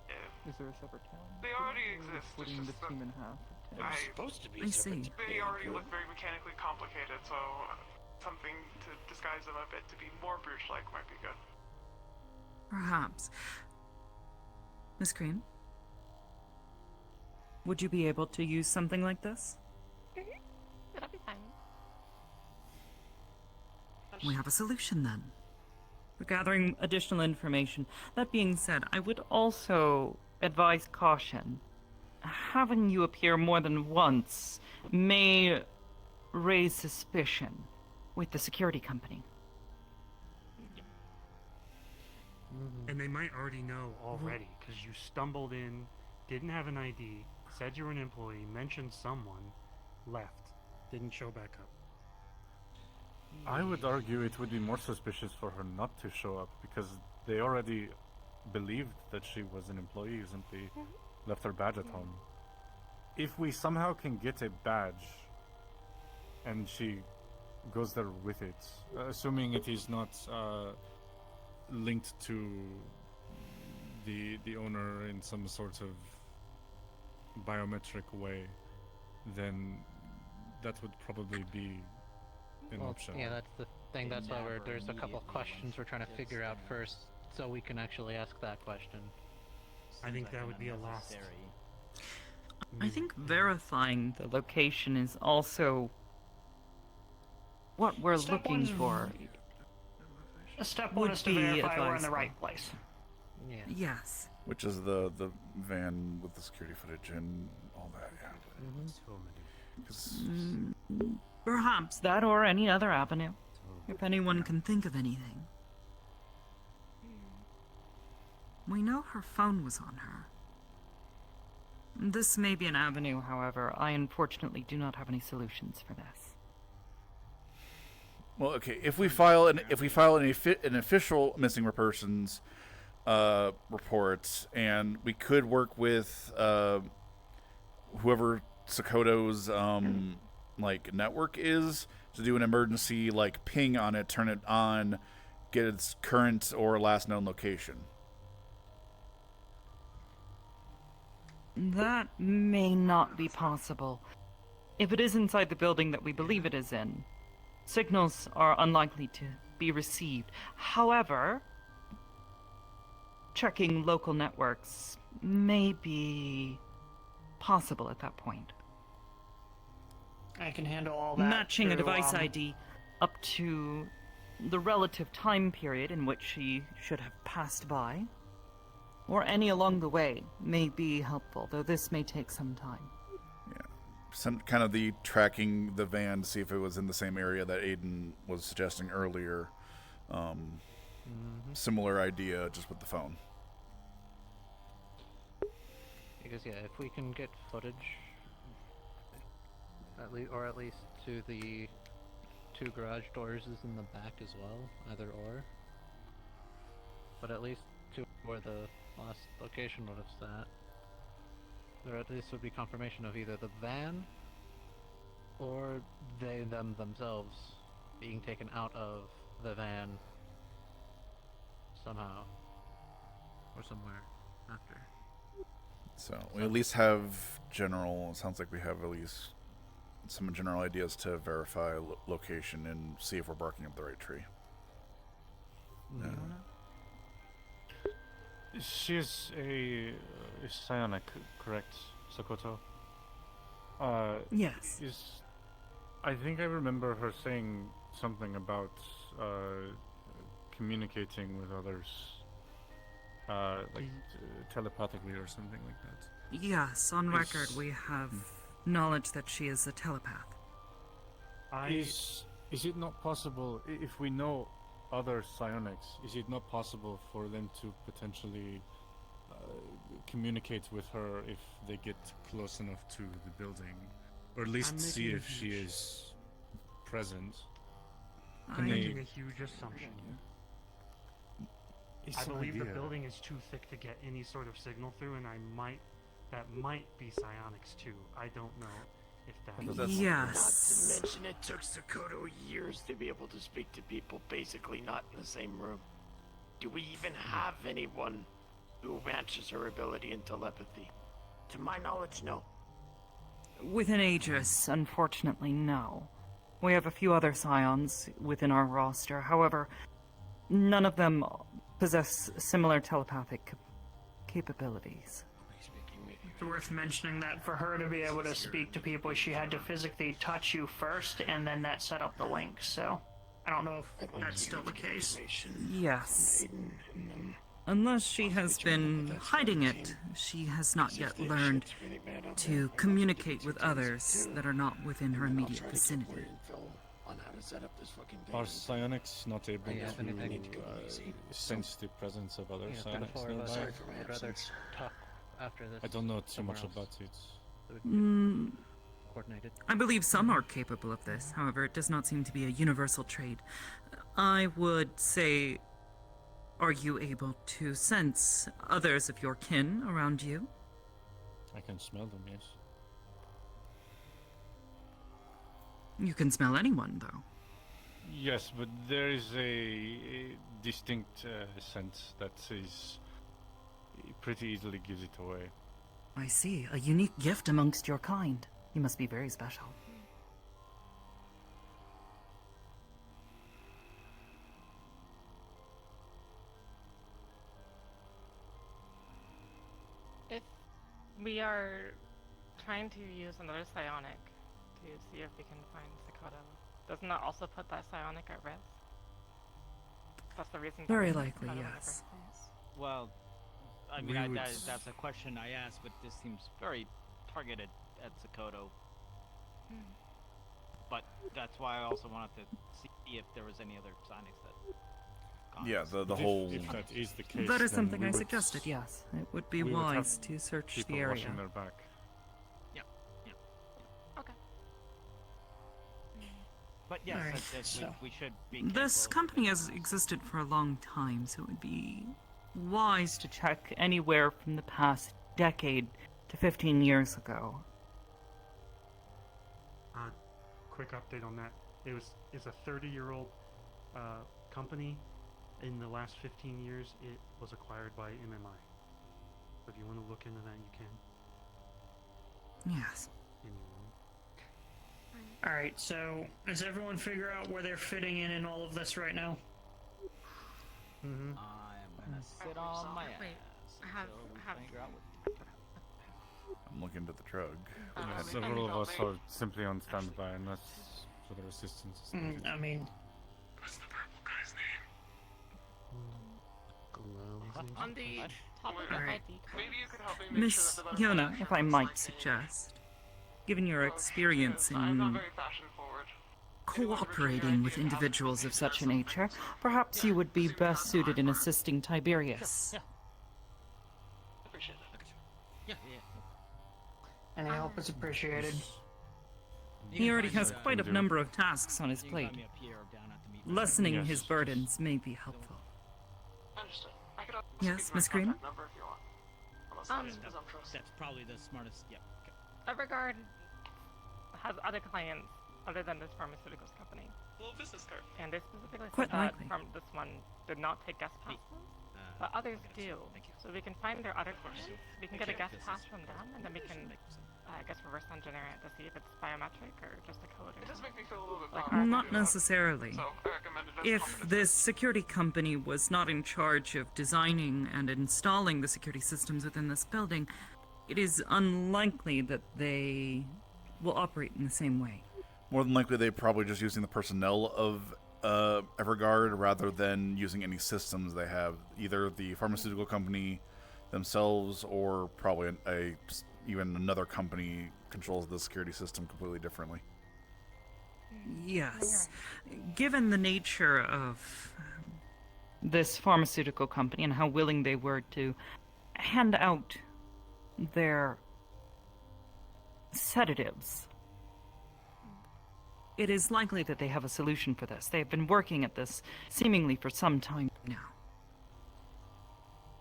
Yeah. Is there a separate town? They already Or are we exist, it's Splitting the just that team in half. It was supposed to be I a separate see. They tailing already crew. look very mechanically complicated, so something to disguise them a bit to be more brooch-like might be good. Perhaps. Miss Green? Would you be able to use something like this? That'll be fine. We have a solution then. We're gathering additional information. That being said, I would also advise caution. Having you appear more than once may raise suspicion with the security company. And they might already know already, because you stumbled in, didn't have an ID, said you were an employee, mentioned someone, left, didn't show back up. I would argue it would be more suspicious for her not to show up because they already believed that she was an employee who simply left her badge at home. If we somehow can get a badge and she goes there with it, assuming it is not linked to the owner in some sort of biometric way, then that would probably be an option. Yeah, that's the thing. That's why there's a couple of questions we're trying to figure out first, so we can actually ask that question. I think that would be a loss. I think verifying the location is also what we're Step looking one's for. Step one Would is to be verify we're in the advisable. right place. Yeah. Yes. Which is the van with the security footage and all that, yeah. So many. 'Cause Perhaps that or any other avenue, if anyone can think of anything. We know her phone was on her. This may be an avenue, however. I unfortunately do not have any solutions for this. Well, okay. If we file an official missing persons report, and we could work with whoever Sokoto's like network is to do an emergency like ping on it, turn it on, get its current or last known location. That may not be possible. If it is inside the building that we believe it is in, signals are unlikely to be received. However, checking local networks may be possible at that point. I can handle all that. Matching a through, device ID up to the relative time period in which she should have passed by, or any along the way, may be helpful, though this may take some time. Some kind of the tracking the van to see if it was in the same area that Aiden was suggesting earlier. Similar idea, just with the phone. Because yeah, if we can get footage, at least to the 2 garage doors is in the back as well, either or. But at least to where the last location would have sat, there at least would be confirmation of either the van or themselves being taken out of the van somehow or somewhere after. So we at least have general. It sounds like we have at least some general ideas to verify location and see if we're barking up the right tree. She is a psionic, correct, Sokoto? Yes. I think I remember her saying something about communicating with others, telepathically or something like that. Yes, on record we have knowledge that she is a telepath. Is it not possible, if we know other psionics, is it not possible for them to potentially communicate with her if they get close enough to the building? Or at least see if she is present. I'm Can they- making a huge assumption. It's I an believe the idea. building is too thick to get any sort of signal through, and that might be psionics too. I don't know if that's... Yes. Not to mention it took Sakoto years to be able to speak to people basically not in the same room. Do we even have anyone who matches her ability in telepathy? To my knowledge, no. Within Aegis, unfortunately, no. We have a few other scions within our roster. However, none of them possess similar telepathic capabilities. It's worth mentioning that for her to be able to speak to people, she had to physically touch you first, and then that set up the link. So, I don't know if that's still the case. Yes. Unless she has been hiding it, she has not yet learned to communicate with others that are not within her immediate vicinity. Are psionics not able Yeah, if anything, to sense the presence of other Yeah, psionics before, but nearby? I'd rather talk after this. I don't know too somewhere much else. about it. So we can get coordinated. I believe some are capable of this. However, it does not seem to be a universal trait. I would say, are you able to sense others of your kin around you? I can smell them, yes. You can smell anyone, though. Yes, but there is a distinct scent that is pretty easily gives it away. I see. A unique gift amongst your kind. You must be very special. If we are trying to use another psionic to see if we can find Sakoto, doesn't that also put that psionic at risk? That's the reason. Very that we likely, cut it in the yes. first place. Well, I We mean, would that's a question I asked, but this seems very targeted at Sakoto. But that's why I also wanted to see if there was any other psionics that. Yeah, the But whole. If that is the case, That is then something we I would- suggested, yes. It would be we would have wise to search people the area. watching their back. Okay. But yes, Alright, we should be. This careful company because, has existed for a long time, so it would be wise to check anywhere from the past decade to 15 years ago. Quick update on that. It's a 30-year-old company. In the last 15 years, it was acquired by MMI. So if you want to look into that, you can. Yes. Alright, so does everyone figure out where they're fitting in all of this right now? Mm-hmm. I'm gonna sit on my ass. Wait, until we have- figure out what. I'm looking at the drug. Several of us are simply on standby unless further assistance is needed. I mean, What's the purple guy's name? On the top of the Alright. ID card. Maybe you could help me make Miss sure that the Yona, butterfly if I shirt is might like suggest, given your Oh, experience yes, I'm not in very fashion forward. cooperating with individuals of such a nature, perhaps you would be best suited in assisting Tiberius. Appreciate it. Yeah. any help is appreciated. He already has quite a number of tasks on his You can plate. find me up here or down at the meat. Lessening Yes. his burdens may be helpful. Understood. I could also Yes, speak to Miss my Green? contact number if you want. Unless that's Um, presumptuous. That's probably the smartest. Yeah. Okay. Everguard has other clients other than this pharmaceuticals company, Little business card. and they specifically Quite said that likely. from this one did not take guest passes, but others do. So we can find their other clients. We can get a guest pass from them, and then we can, I guess, reverse engineer it to see if it's biometric or just a code. It Or does make me feel a little bit Like, bummed. Not necessarily. So I recommend it as If confidence. this security company was not in charge of designing and installing the security systems within this building, it is unlikely that they will operate in the same way. More than likely, they're probably just using the personnel of Everguard rather than using any systems they have. Either the pharmaceutical company themselves or probably even another company controls the security system completely differently. Yes. Given the nature of this pharmaceutical company and how willing they were to hand out their sedatives It is likely that they have a solution for this. They have been working at this seemingly for some time now.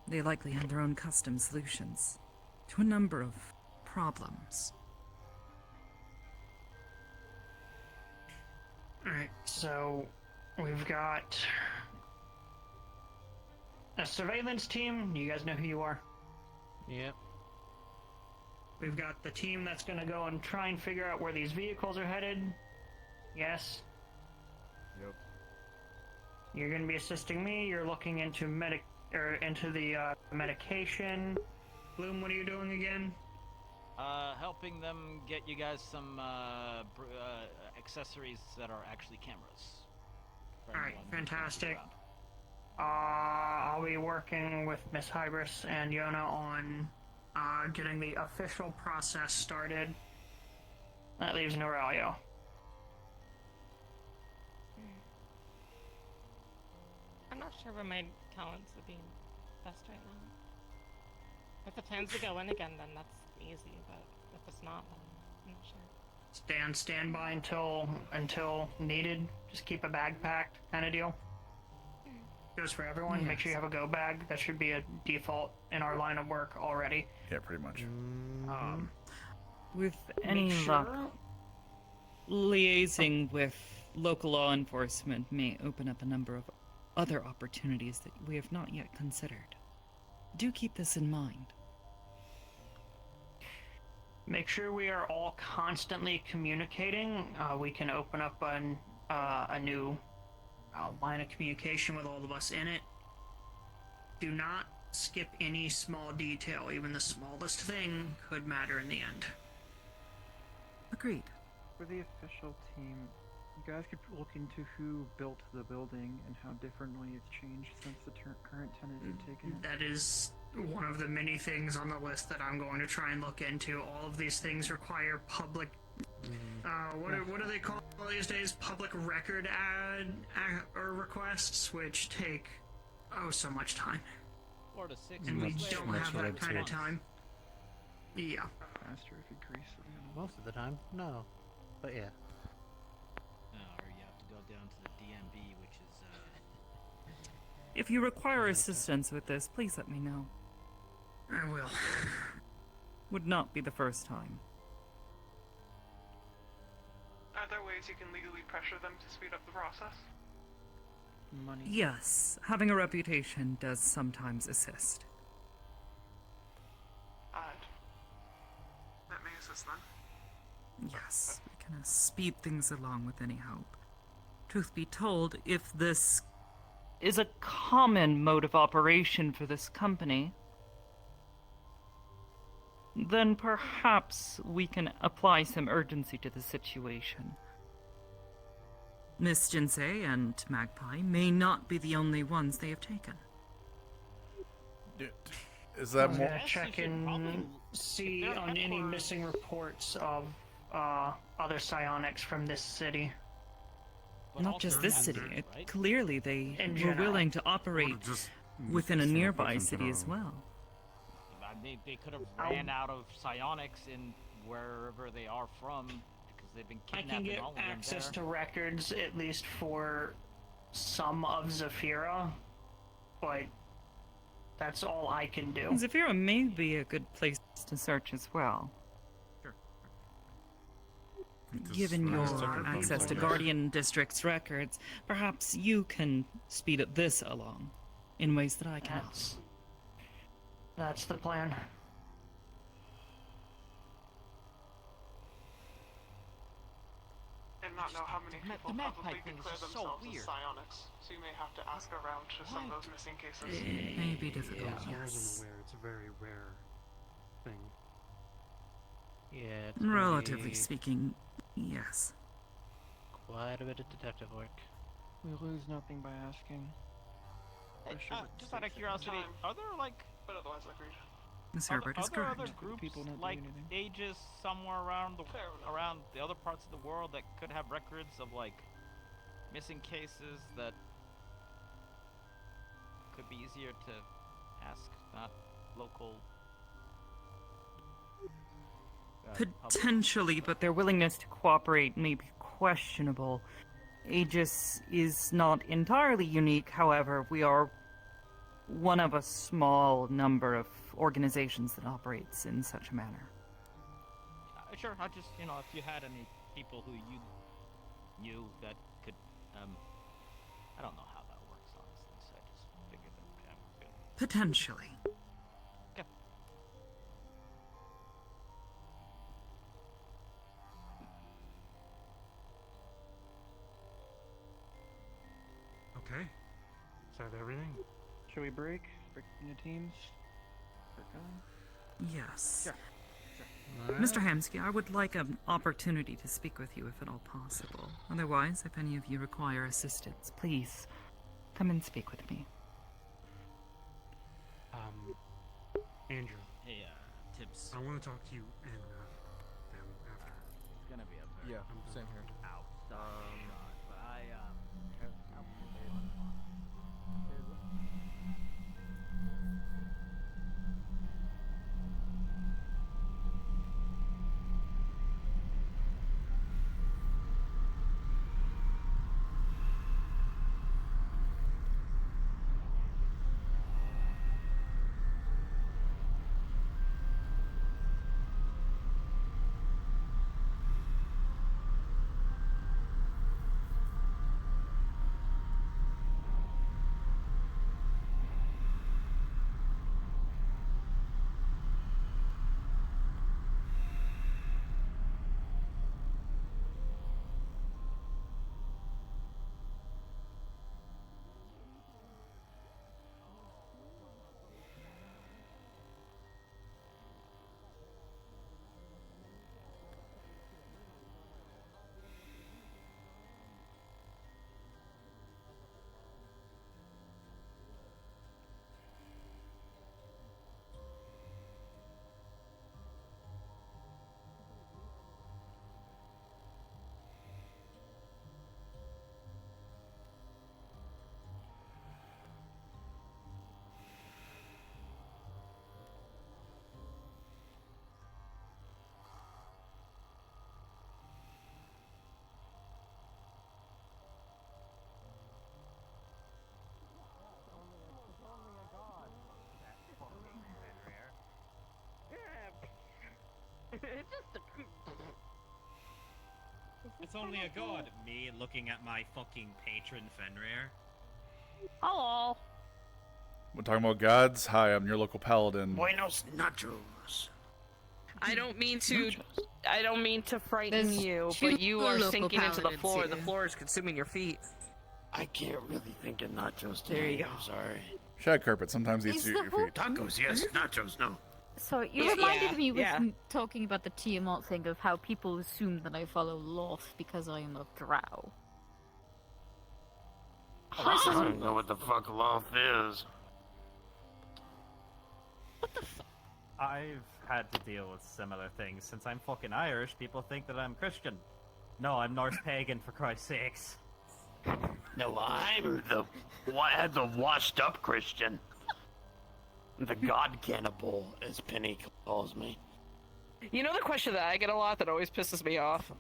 They likely have their own custom solutions to a number of problems. Alright, so we've got a surveillance team. You guys know who you are? Yep. We've got the team that's going to go and try and figure out where these vehicles are headed. Yes? Yep. You're going to be assisting me. You're looking into the medication. Bloom, what are you doing again? Helping them get you guys some accessories that are actually cameras. For Alright, anyone who's fantastic. around. I'll be working with Miss Hybris and Yona on getting the official process started. That leaves Norelio. I'm not sure where my talents would be best right now. If the plans to go in again, then that's easy, but if it's not, then I'm not sure. Stand by until needed. Just keep a bag packed, kind of deal. Goes for everyone. Yes. Make sure you have a go bag. That should be a default in our line of work already. Yeah, pretty much. With any Make luck, sure- liaising with local law enforcement may open up a number of other opportunities that we have not yet considered. Do keep this in mind. Make sure we are all constantly communicating. We can open up a new line of communication with all of us in it. Do not skip any small detail. Even the smallest thing could matter in the end. Agreed. For the official team, you guys could look into who built the building and how differently it's changed since the current tenant had taken it. That is one of the many things on the list that I'm going to try and look into. All of these things require public. What do they call these days? Public record or requests, which take so much time, 4 to 6 and we months don't later, have that kind of time. Yeah. Faster if you grease it. Most of the time, no. But yeah. or you have to go down to the DMB, which is If you require assistance with this, please let me know. I will. Would not be the first time. Are there ways you can legally pressure them to speed up the process? Money. Yes, having a reputation does sometimes assist. That may assist then. Yes, we can speed things along with any hope. Truth be told, if this is a common mode of operation for this company, then perhaps we can apply some urgency to the situation. Miss Jinsei and Magpie may not be the only ones they have taken. Is that I'm more? gonna check and see on any missing reports of other psionics from this city. Not just this city. Clearly, they In were general. willing to operate Just within a psionics nearby in city as general. well. they could have ran out of psionics in wherever they are from because they've been I kidnapping can get all of them access there. to records, at least for some of Zafira, but that's all I can do. Zafira may be a good place to search as well. Given your access to Guardian District's records, perhaps you can speed up this along in ways that I cannot. That's the plan. And not know how many people the magpie publicly thing is declare just so themselves as weird. psionics, so you may have to ask around to some of those missing cases. It may be difficult, I wasn't yes. aware. It's a very rare thing. Yeah, it's gonna Relatively be speaking, yes. quite a bit of detective work. We lose nothing by asking. Hey, Especially with just out of six curiosity, time. are there like But otherwise, agreed. Miss are, Herbert are is there correct. other groups People not doing like anything. Aegis somewhere around Fair enough. around the other parts of the world that could have records of like missing cases that could be easier to ask, not local. Public? Potentially, but their willingness to cooperate may be questionable. Aegis is not entirely unique, however, we are one of a small number of organizations that operates in such a manner. Sure, I just, if you had any people who you knew that could, I don't know how that works, honestly, so I just figured that I would. Potentially. Okay. Okay. Is that everything? Should we break? Break into teams? Break on? Yes. Sure. Mr. Hamsky, I would like an opportunity to speak with you if at all possible. Otherwise, if any of you require assistance, please come and speak with me. Andrew. Hey, Tibbs. I want to talk to you and them after. It's gonna be a very Same here. out shot, but It's only a god. Me looking at my fucking patron Fenrir. Hello. We're talking about gods. Hi, I'm your local paladin. Buenos nachos. I don't mean to frighten There's you, two but you are local sinking into the paladins floor. here. The floor is consuming your feet. I can't really think of nachos today. There you go. I'm sorry. Shag carpet sometimes eats Is you the at your feet. Tacos, yes. Nachos, no. So you Yeah, reminded me with yeah. talking about the Tiamat thing of how people assume that I follow Loth because I am a drow. I don't know what the fuck loth is. I've had to deal with similar things. Since I'm fucking Irish, people think that I'm Christian. No, I'm Norse pagan, for Christ's sakes. No, I'm the washed up Christian. The god cannibal, as Penny calls me. You know the question that I get a lot that always pisses me off?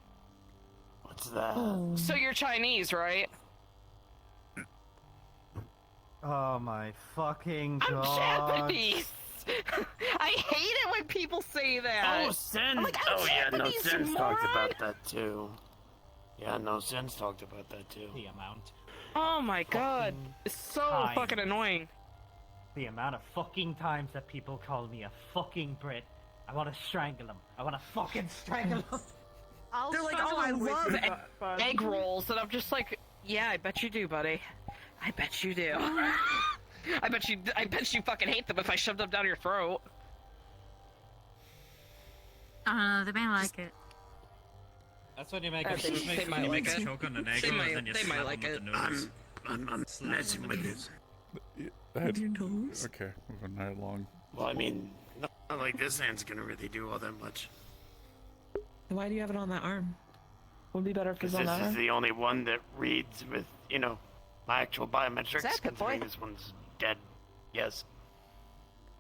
What's that? So you're Chinese, right? Oh my fucking I'm god. Japanese! I hate it when people say that! Oh, Sin! I'm like, I'm oh yeah, no, Japanese, you Sin's talked moron! about that too. Yeah, no, Sin's talked about that too. The amount. Oh my god. It's so time. fucking annoying. The amount of fucking times that people call me a fucking Brit. I want to strangle them. I want to fucking strangle them. They're like, oh, I love egg rolls, and I'm just like, yeah, I bet you do, buddy. I bet you do. I bet you fucking hate them if I shoved them down your throat. They may like it. That's when you make They might like it. choke on an egg They and might- then you they might slap like them with it. the nose. I'm messing with it. Your nose? Okay, we've been right along. Well, I mean, not like this hand's gonna really do all that much. Why do you have it on that arm? Would be better if it Because was on this that is arm. the only one that reads with, my actual biometrics, Is that Pip considering Boy? this one's dead. Yes.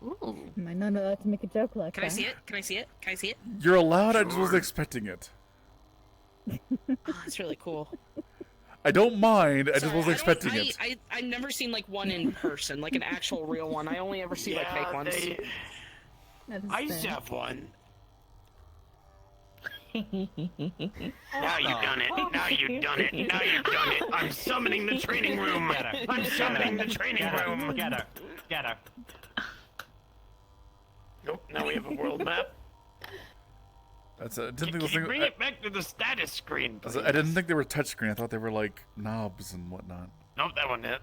Ooh. Am I not allowed to make a joke like Can that? I see it? Can I see it? Can I see it? You're allowed. I just Sure. wasn't expecting it. It's really cool. I don't mind. I just Sorry, wasn't expecting it. I've never seen like one in person, like an actual real one. I only ever see like fake ones. I used to have one. Now you've done it. Now you've done it. Now you've done it. I'm summoning the training room. I'm summoning the training room. Get her. Get her. Nope. Now we have a world map. That's I didn't think Can those you things. bring it back to the status screen, please? I didn't think they were touchscreen. I thought they were like knobs and whatnot. Nope, that wasn't it.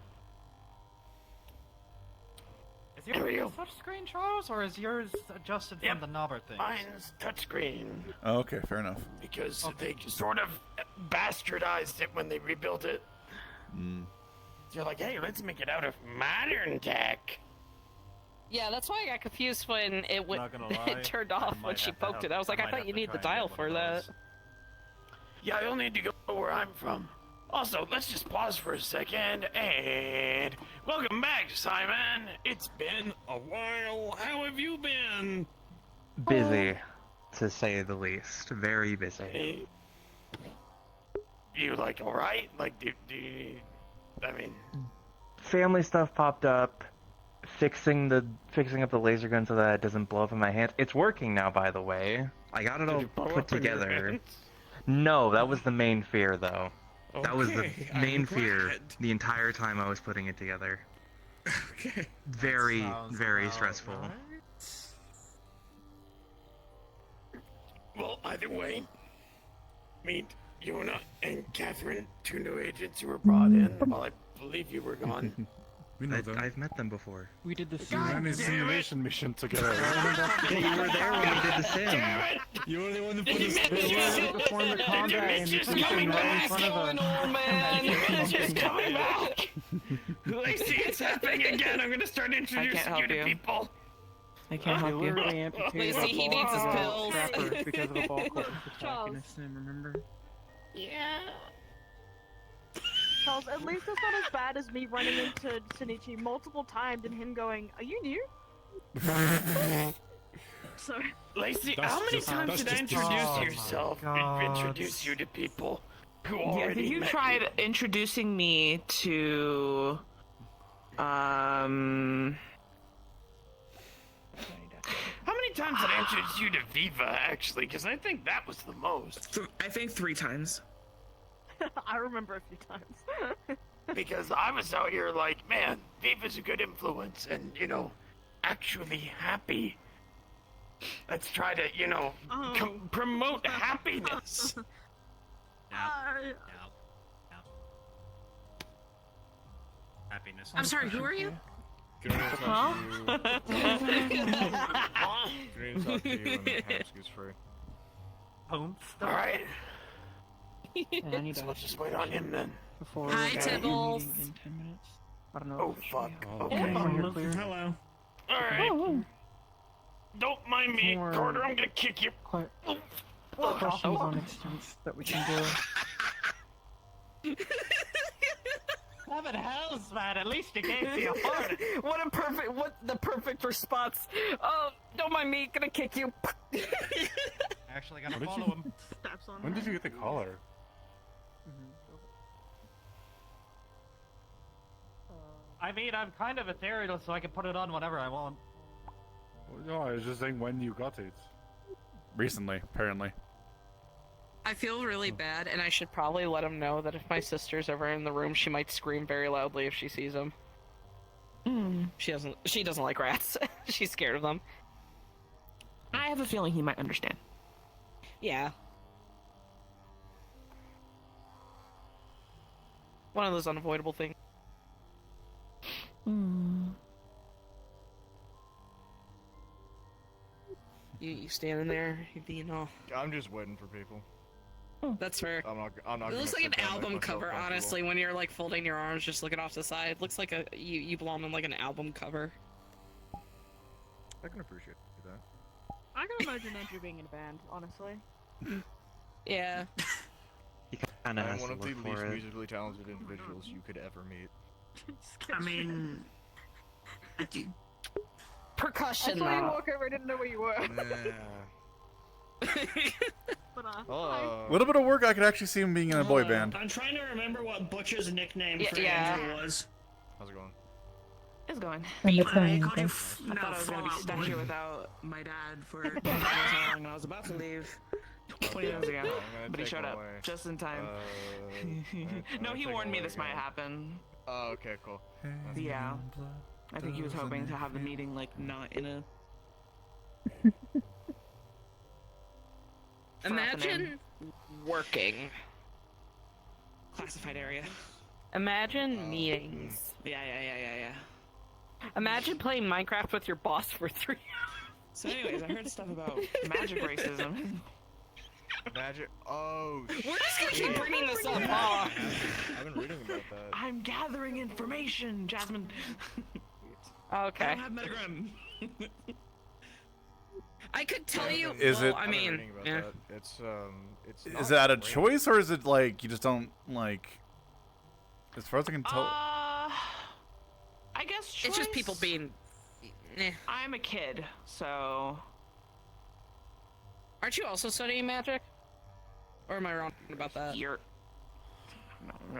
Is There we yours go. touchscreen, Charles, or is yours adjusted from the knobber thing? Mine's touchscreen. Oh, okay, fair enough. Because they sort of bastardized it when they rebuilt it. Mm. They're like, hey, let's make it out of modern tech. Yeah, that's why I got confused when it went. Not gonna lie, It turned off when she poked it. I was like, I thought you need the dial for that. Yeah, I only need to go where I'm from. Also, let's just pause for a second and welcome back, Simon. It's been a while. How have you been? Busy, to say the least. Very busy. Hey, you like all right? Like, do you, I mean, Family stuff popped up. Fixing up the laser gun so that it doesn't blow up in my hands. It's working now, by the way. I got it all put together. No, that was the main fear, though. That was the main fear the entire time I was putting it together. Okay. Very, very stressful. well, either way, meet Yona and Catherine, two new agents who were brought in while I believe you were gone. We know them. I've met them before. We did the We ran a simulation mission together. Yeah, you were there when we did the sim. You were the one who put We performed the combat and you coming right in front of us. Dimension's coming back! Lacey, it's happening again! I'm gonna start introducing help you to you. people! I can't help you. Literally amputated Lacey, he needs his pills. Scrapper because of a ball club attacking us, remember? Yeah. Charles, at least it's not as bad as me running into Shinichi multiple times and him going, "Are you new?" Sorry. Lacey, how many times did I introduce yourself? Introduce you to people who already Yeah, I think you met tried introducing me to, How many times did I introduce you to Viva, actually? Because I think that was the most. I think 3 times. I remember a few times. Because I was out here like, man, Viva's a good influence, and, you know, actually happy. Let's try to, you know, promote happiness. Happiness. I'm sorry, who are you? Huh? Dreams up to you when the task is free. Alright. And I need So to let's just wait on him then. before Hi, we have a Tibbles. meeting in 10 minutes. I don't know. Oh, fuck. Okay. Hello. Alright. Don't mind me, More- Carter, I'm gonna kick you. Questions on extents that we can do. Heaven hells, man, at least you gave me a heart. What the perfect response. Oh, don't mind me, gonna kick you. Actually, gotta What did follow you- him. Steps on When her. did you get the collar? I mean, I'm kind of ethereal, so I can put it on whenever I want. Well, no, I was just saying when you got it. Recently, apparently. I feel really bad, and I should probably let him know that if my sister's ever in the room, she might scream very loudly if she sees him. She doesn't like rats. She's scared of them. I have a feeling he might understand. Yeah. One of those unavoidable things. You standing there, you know. I'm just waiting for people. That's fair. I'm not It looks gonna like sit an down and make album myself cover, comfortable. honestly, when you're like folding your arms just looking off the side. Looks like you belong on like an album cover. I can appreciate that. I can imagine Andrew being in a band, honestly. Yeah. He kind of I'm has one to of the look least for it. musically talented individuals you could ever meet. I mean, I Percussion, saw you though. walk over, I didn't know where you were. Nah. But A little bit of work, I could actually see him being in a boy band. I'm trying to remember what Butch's nickname for yeah. Andrew was. How's it going? It's going. I'm I trying called you. to- I thought I was gonna be Fallout stuck Boy. here without my dad for God knows how long, and I was about to leave 20 minutes ago, but he showed up just in time. No, he warned me this might happen. Oh, okay, cool. Yeah, I think he was hoping to have the meeting like not in a. Imagine working. Classified area. Imagine meetings. Yeah. Imagine playing Minecraft with your boss for 3 hours. So, anyways, I heard stuff about magic racism. Magic. Oh. We're just gonna keep bringing this up, Yeah. huh? I've been reading about that. I'm gathering information, Jasmine. Okay. I don't have metagram. I could tell you. Is well, it- I I've been mean, reading about yeah. that. It's Is not it out of great. choice, or is it like you just don't like? As far as I can tell, I guess It's just people choice? being. Eh. I'm a kid, so. Aren't you also studying magic? Or am I wrong about that? You're.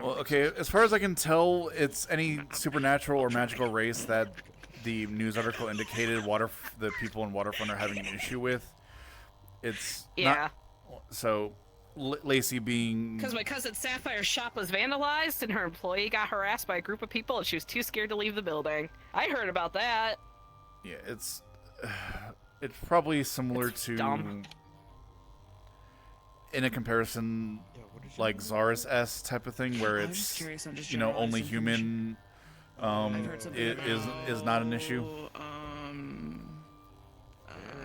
well, okay. As far as I can tell, it's any supernatural or magical race that the news article indicated the people in Waterfront are having an issue with. It's Yeah. Not, so Lacey being Because my cousin Sapphire's shop was vandalized and her employee got harassed by a group of people and she was too scared to leave the building. I heard about that. yeah, it's probably similar to dumb. in a comparison like Zara's S type of thing where I'm just it's curious, I'm just only generalizing human I've heard something is not an issue.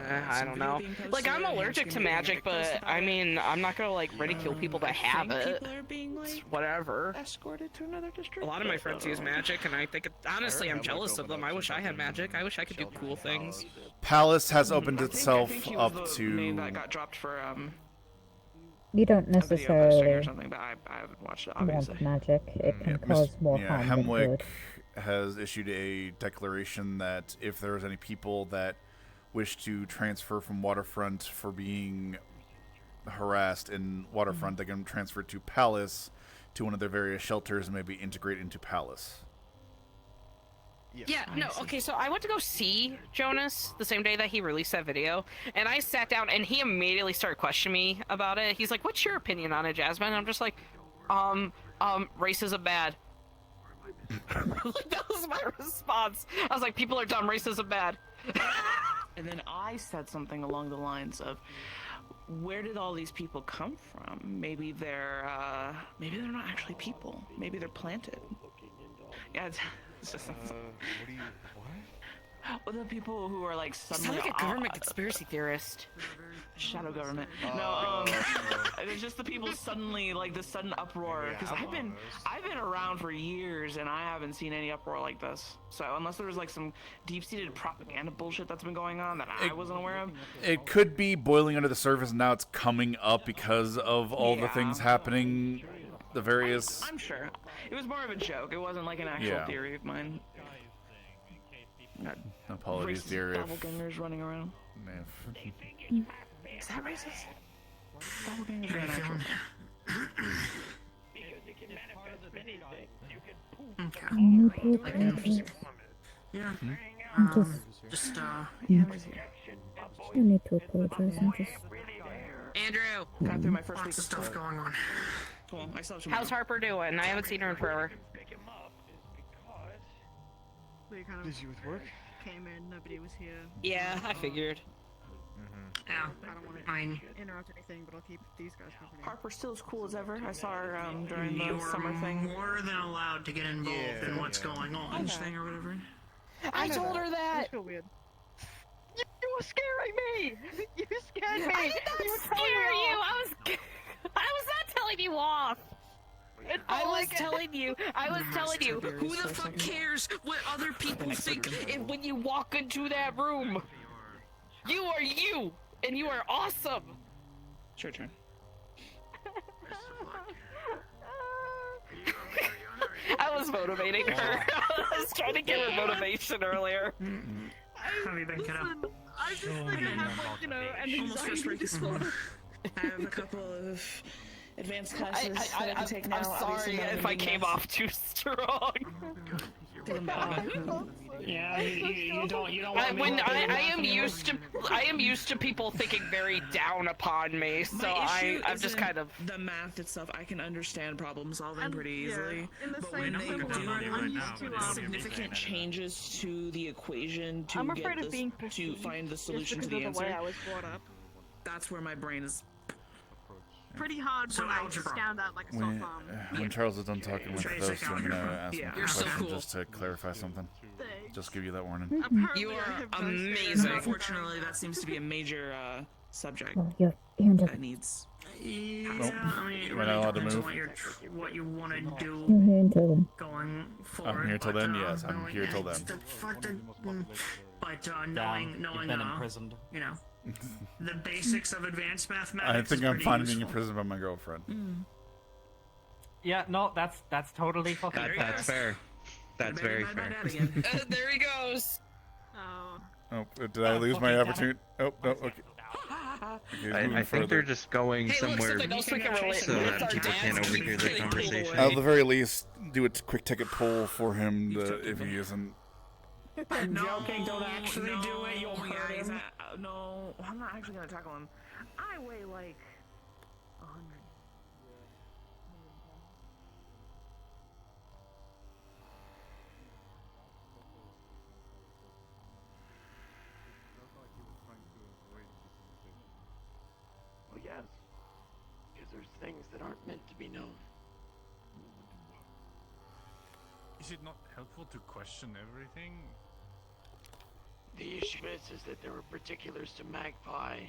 I don't know. Like, I'm allergic to magic, but I mean, I'm not gonna like ridicule people that have it. People are being like Whatever. escorted to another district. A lot of my friends use magic, and I think, honestly, I'm jealous of them. I wish I had magic. I wish I could do cool things. Palace has opened itself I think he up was the name to that got dropped for You don't a video posting or necessarily something, but I haven't watched it obviously. want magic. It can Miss- cause more yeah, harm than Hemwick good. has issued a declaration that if there's any people that wish to transfer from Waterfront for being harassed in Waterfront, they can transfer to Palace to one of their various shelters and maybe integrate into Palace. Yeah, no, okay, so I went to go see Jonas the same day that he released that video, and I sat down and he immediately started questioning me about it. He's like, what's your opinion on it, Jasmine? And I'm just like, racism bad. Like, that was my response. I was like, people are dumb, racism bad. And then I said something along the lines of, where did all these people come from? Maybe they're not actually people. Maybe they're planted. Yeah, it's just What do you? What? well, the people who are like You suddenly sound like a government conspiracy theorist. shadow government. It's just the people suddenly like the sudden uproar because I've been around for years and I haven't seen any uproar like this. So unless there was like some deep-seated propaganda bullshit that's been going on that I wasn't aware of. It could be boiling under the surface, and now it's coming up because of all the things happening, the various... I'm sure. It was more of a joke. It wasn't like an actual theory of mine. Apologies, Racist dear. doppelgangers running around. Is that racist? Doppelgangers are an actual Yeah. I'm You don't need to apologize. I'm just. Andrew! Got through my first week of stuff going on. Cool. I still have some How's Harper doing? I haven't seen her in forever. We kind of busy with work? came in, nobody was here. Yeah, I figured. I don't want to interrupt anything, but I'll keep these guys company. Harper's still as cool as ever. I saw her during the summer thing. More than allowed to get involved in what's going on. Okay. Thing or whatever. I told her that! I feel weird. You were scaring me! You scared me! I did not scare you! I was not telling you off! I was telling you, who the fuck cares what other people think when you walk into that room? You are you, and you are awesome! It's your turn. I was motivating her. I was trying to give her motivation earlier. How have you been, kiddo? I just think I have, like, an anxiety disorder. I have a couple of advanced classes that I can take now. I'm sorry Obviously, none of if them I being came math. off too strong. Yeah, you don't I, want me when to I laugh am anymore? I am used to people thinking very down upon me, so My issue I'm just isn't kind of. the math itself. I can understand problem solving pretty easily. in the But same when vein, they I'm used to, significant changes to the equation to I'm get afraid of this, being to perceived find the just solution to because the of the way answer, I was brought up. that's where my brain is. Pretty hard So when I algebra. stand out like a When, sore thumb. when Charles is done talking with Basic those two, I'm gonna algebra. ask him a You're so question cool. just to clarify something. Just give you that warning. You are amazing. Unfortunately, that seems to be a major subject Oh, your hand up. that needs. Yeah, Nope. I mean, it Am I really not allowed to depends on move? what you want to do You're here until then. going forward. I'm here till but, then, yes, I'm knowing- here till then. But knowing, You've been imprisoned. you know, the basics of advanced mathematics. I think is I'm pretty fine being useful. imprisoned by my girlfriend. Yeah, no, that's totally fucking That's fair. That's very fair. There he goes. Oh. Oh, did I lose my opportunity? Oh, no, okay. I think they're just going somewhere something else we can relate so with that our people can't dads. overhear their conversation. At the very least, do a quick ticket pull for him if he isn't. I'm joking. Don't actually do it. You'll Yeah, hurt him. no, I'm not actually gonna tackle him. I weigh like 100. Well, yes. Because there's things that aren't meant to be known. Is it not helpful to question everything? The issue is that there are particulars to Magpie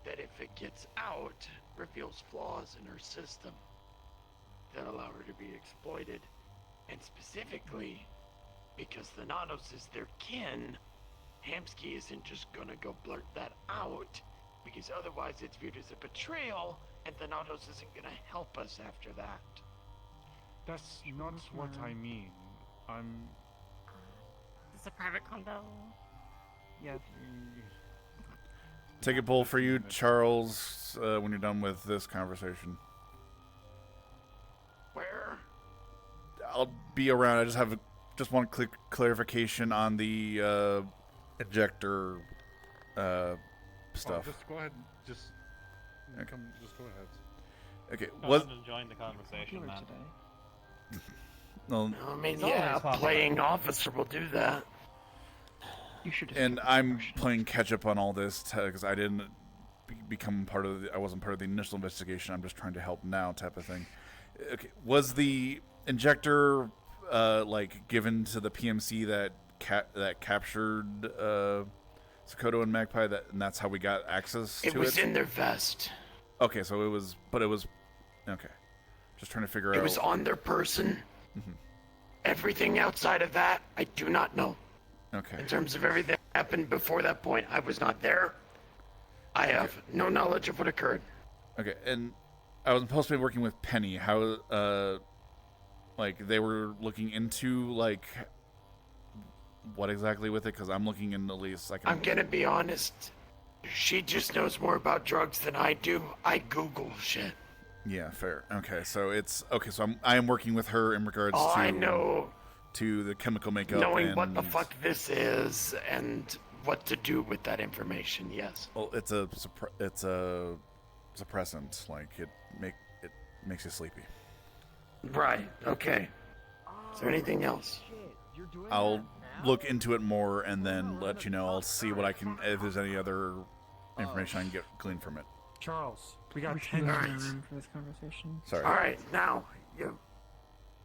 that if it gets out, reveals flaws in her system that allow her to be exploited. And specifically, because the Nanos is their kin, Hamsky isn't just gonna go blurt that out, because otherwise it's viewed as a betrayal, and the Nanos isn't gonna help us after that. That's not what I mean. I'm. It's a private condo. Yes. Take a poll for you, Charles, when you're done with this conversation. Where? I'll be around. I just want quick clarification on the ejector stuff. Just go ahead. Just Okay. come. Just go ahead. Okay. I Was was enjoying the conversation, man. no, I mean, It's yeah, always possible. playing officer will do that. You should. and I'm playing catch up on all this because I didn't become part of I wasn't part of the initial investigation. I'm just trying to help now, type of thing. Okay, was the injector like given to the PMC that captured Sokoto and Magpie, and that's how we got access to it? It was in their vest. Okay, so it was okay. Just trying to figure out. It was on their person. Mhm. Everything outside of that, I do not know. Okay. In terms of everything that happened before that point, I was not there. I have no knowledge of what occurred. Okay, and I was supposed to be working with Penny. How, like, they were looking into, like, what exactly with it? Because I'm looking in the least. I'm gonna be honest. She just knows more about drugs than I do. I Google shit. Yeah, fair. Okay, so it's okay. So I am working with her in regards All to I know, to the chemical makeup. knowing and, what the fuck this is and what to do with that information. Yes. Well, it's a suppressant. Like it makes you sleepy. Right. Okay. Is there anything else? I'll look into it more and then let you know. I'll see what I can, if there's any other information I can glean from it. Charles, we got We 10 should have minutes. room for this conversation. Sorry. All right, now you.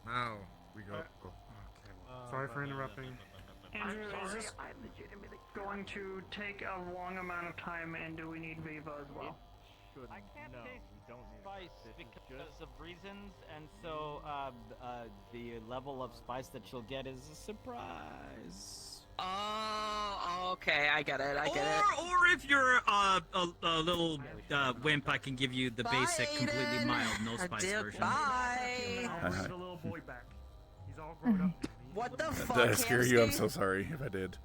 Now we go. Sorry for interrupting. Andrew, is this going to take a long amount of time, and do we need Viva as well? I can't taste spice because of reasons, and so the level of spice that you'll get is a surprise. Oh, okay, I get it. Or if you're a little wimp, I can give you the basic, completely mild, no spice version. I'll bring the little boy back. He's all grown up. What the fuck? Did I scare you? I'm Hamsky? so sorry if I did.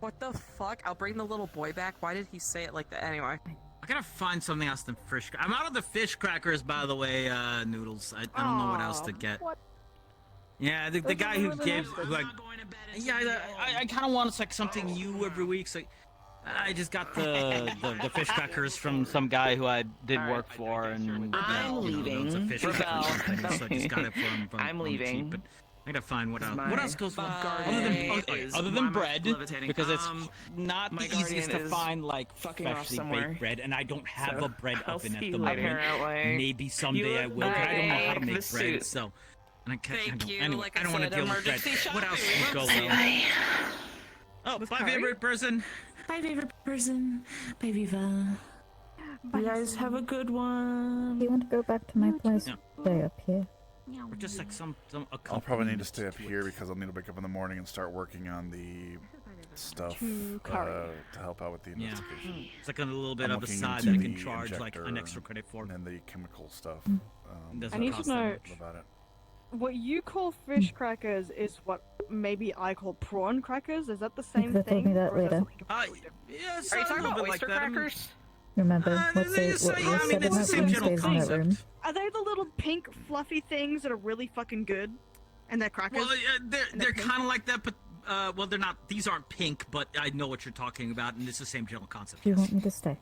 What the fuck? I'll bring the little boy back. Why did he say it like that? Anyway. I gotta find something else than fish. I'm out of the fish crackers, by the way, Noodles. I don't know what else to get. What? Yeah, the Those guy are who really gave, nice. who I kind of want like something new every week. So I just got the fish crackers from some guy who I did work for, and I'm it's a leaving. fish Rebel. cracker company, so I just got it from I'm on the cheap, leaving. but I gotta find what else. My What else goes with guardian is- other why than am I bread? levitating? Because it's not my the easiest guardian to is find like fucking off freshly somewhere. baked bread, and I don't have So, a bread I'll oven see at you the later. moment. Apparently. Maybe someday You I look will, but I don't know how to like make the bread, suit. so. And I can't. I Thank don't, you. anyway, Like I don't want to said, deal with bread. emergency What else shopping. would go Whoops. well? Oh, my curry? favorite person. My favorite person. Bye, Viva. You guys have a good one. Do you want to go back to my place? Yeah. Stay up here. Or just like some I'll probably need to stay up here because I'll need to wake up in the morning and start working on the stuff To curry. to help out with the Yeah. investigation. It's like a little bit I'm of a looking side into that I can the charge like injector an extra credit for. and then the chemical stuff. Doesn't I need cost to that know much. about it. what you call fish crackers is what maybe I call prawn crackers. Is that the same They told thing? me that or is later. something Yeah, it's Are you a talking little about bit like oyster that. I mean, crackers? Remember what they they just what say- was I mean, said in it's the that same room general stays in that concept. room. Are they the little pink fluffy things that are really fucking good? And they're crackers? Well, they're kind of like that, but well, they're not. These aren't pink, but I know what you're talking about, and it's the same general concept. Do you want me to stay?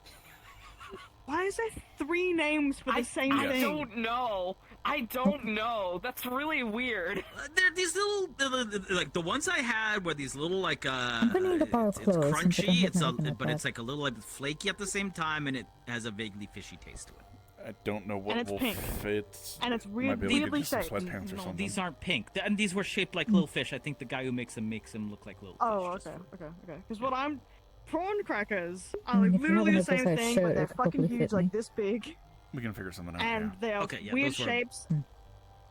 Why is there 3 names for the same I thing? don't know. I don't know. That's really weird. They're these little, like the ones I had were these little like gonna need to borrow it's clothes since I don't crunchy. have It's a, anything like but it's that. like a little like flaky at the same time, and it has a vaguely fishy taste to it. I don't know what And it's will pink. fit. And it's Might be able to weirdly get some shaped. sweatpants or No, something. these aren't pink, and these were shaped like little fish. I think the guy who makes them look like little. Oh, fish. okay. Because what I'm... Prawn crackers I are mean, like if you literally the have an same oversized thing, shirt, but it they're could fucking probably huge, fit me. like this big. We can figure something out. And yeah. they're Okay, yeah, weird those were- shapes.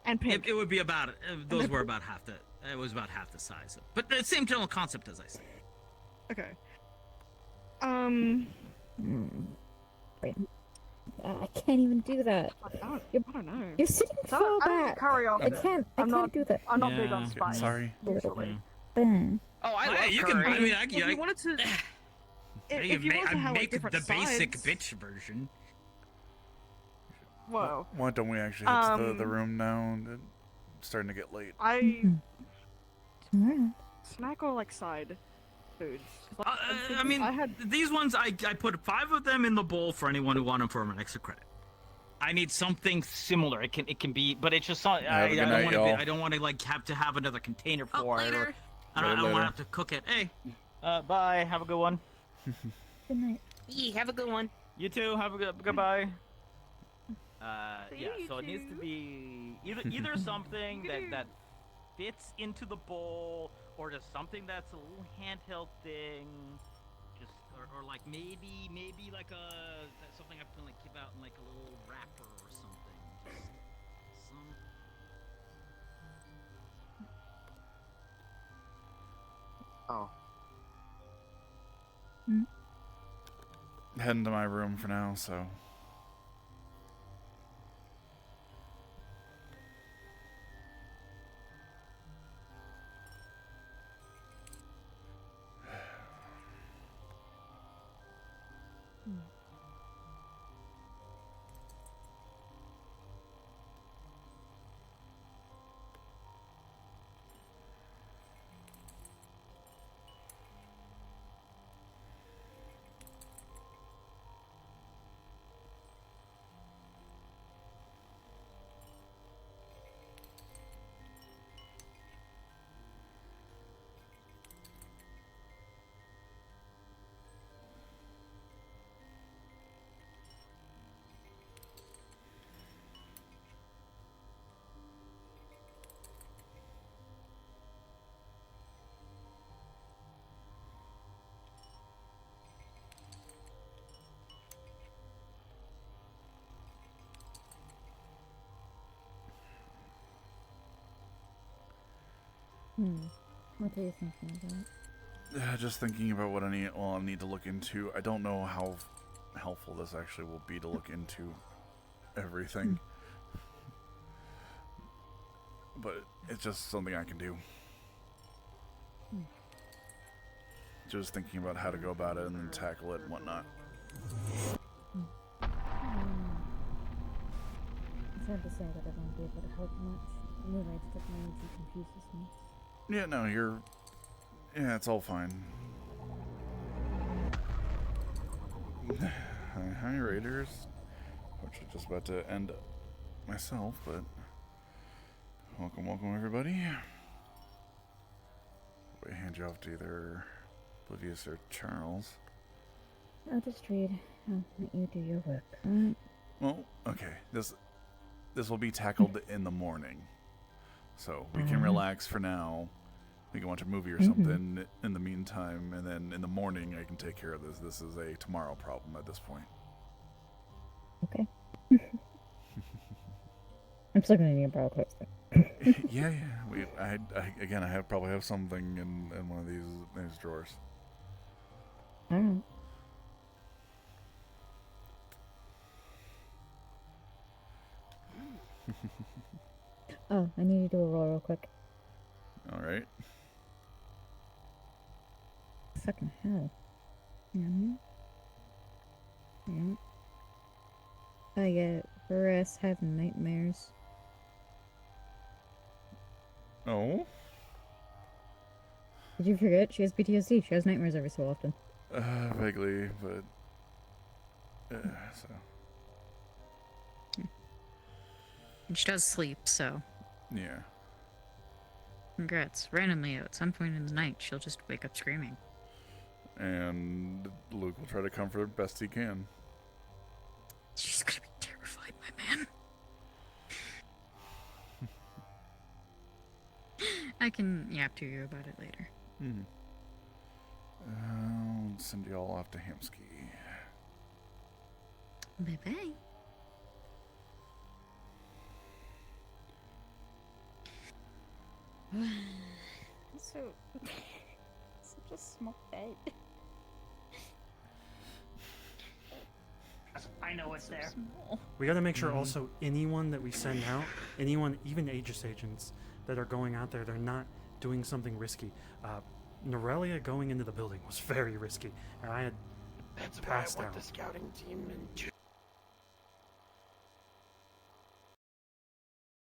And pink. It would be about those were about half the. It was about half the size, but the same general concept as I said. Okay. Wait. I can't even do that. I don't know. You're sitting So, far I don't back. curry I often. can't. I I'm can't not- do that. I'm not big on Yeah. spice. Sorry. Usually. Ben. Oh, I love Hey, you curry. can. I mean, I, If you wanted to... If you wanted to have like make different the basic sides... bitch version. Whoa. Why don't we actually head to the room now? It's starting to get late. I... Alright. Snack or like side foods? 'Cause, like, I'm I thinking mean, I had... these ones, I put 5 of them in the bowl for anyone who wanted them for an extra credit. I need something similar. It can be, but it's just not. Have a good night, y'all. I don't want to like have to have another container for it. later. Or, I don't Later. want to have to cook it. Hey, bye. Have a good one. Good night. Have a good one. You too. Have a goodbye. See Yeah. you So it needs to too. be either something that fits into the bowl, or just something that's a little handheld thing. Just or like maybe like something I can like give out in like a little wrapper or something. Just some. Oh. Heading to my room for now, so. What are you thinking about? Just thinking about what I need to look into. I don't know how helpful this actually will be to look into everything. But it's just something I can do. Just thinking about how to go about it and then tackle it and whatnot. It's hard to say that I won't be able to help much. The new age technology confuses me. Yeah, no, yeah, it's all fine. Hi, Raiders. Which is just about to end myself, but welcome everybody. We hand you off to either Oblivious or Charles. I'll just read. I'll let you do your work. Alright. Well, okay. This will be tackled in the morning, so we can relax for now. We can watch a movie or something in the meantime, and then in the morning I can take care of this. This is a tomorrow problem at this point. Okay. I'm still gonna need a borrow clothes. yeah. I probably have something in one of these drawers. Alright. Oh, I need to do a roll real quick. Alright. Fucking hell. Yeah. I get Rest have nightmares. Oh? Did you forget? She has PTSD. She has nightmares every so often. Vaguely, but so. And she does sleep, so. Yeah. Congrats. Randomly, at some point in the night, she'll just wake up screaming. And Luke will try to comfort her best he can. She's gonna be terrified, my man. I can yap to you about it later. I'll send you all off to Hamsky. Bye-bye. So, such a small bed. I know what's there. We gotta make sure also anyone that we send out, anyone, even Aegis agents that are going out there, they're not doing something risky. Norelia going into the building was very risky, and I had That's why I passed want out. the scouting team and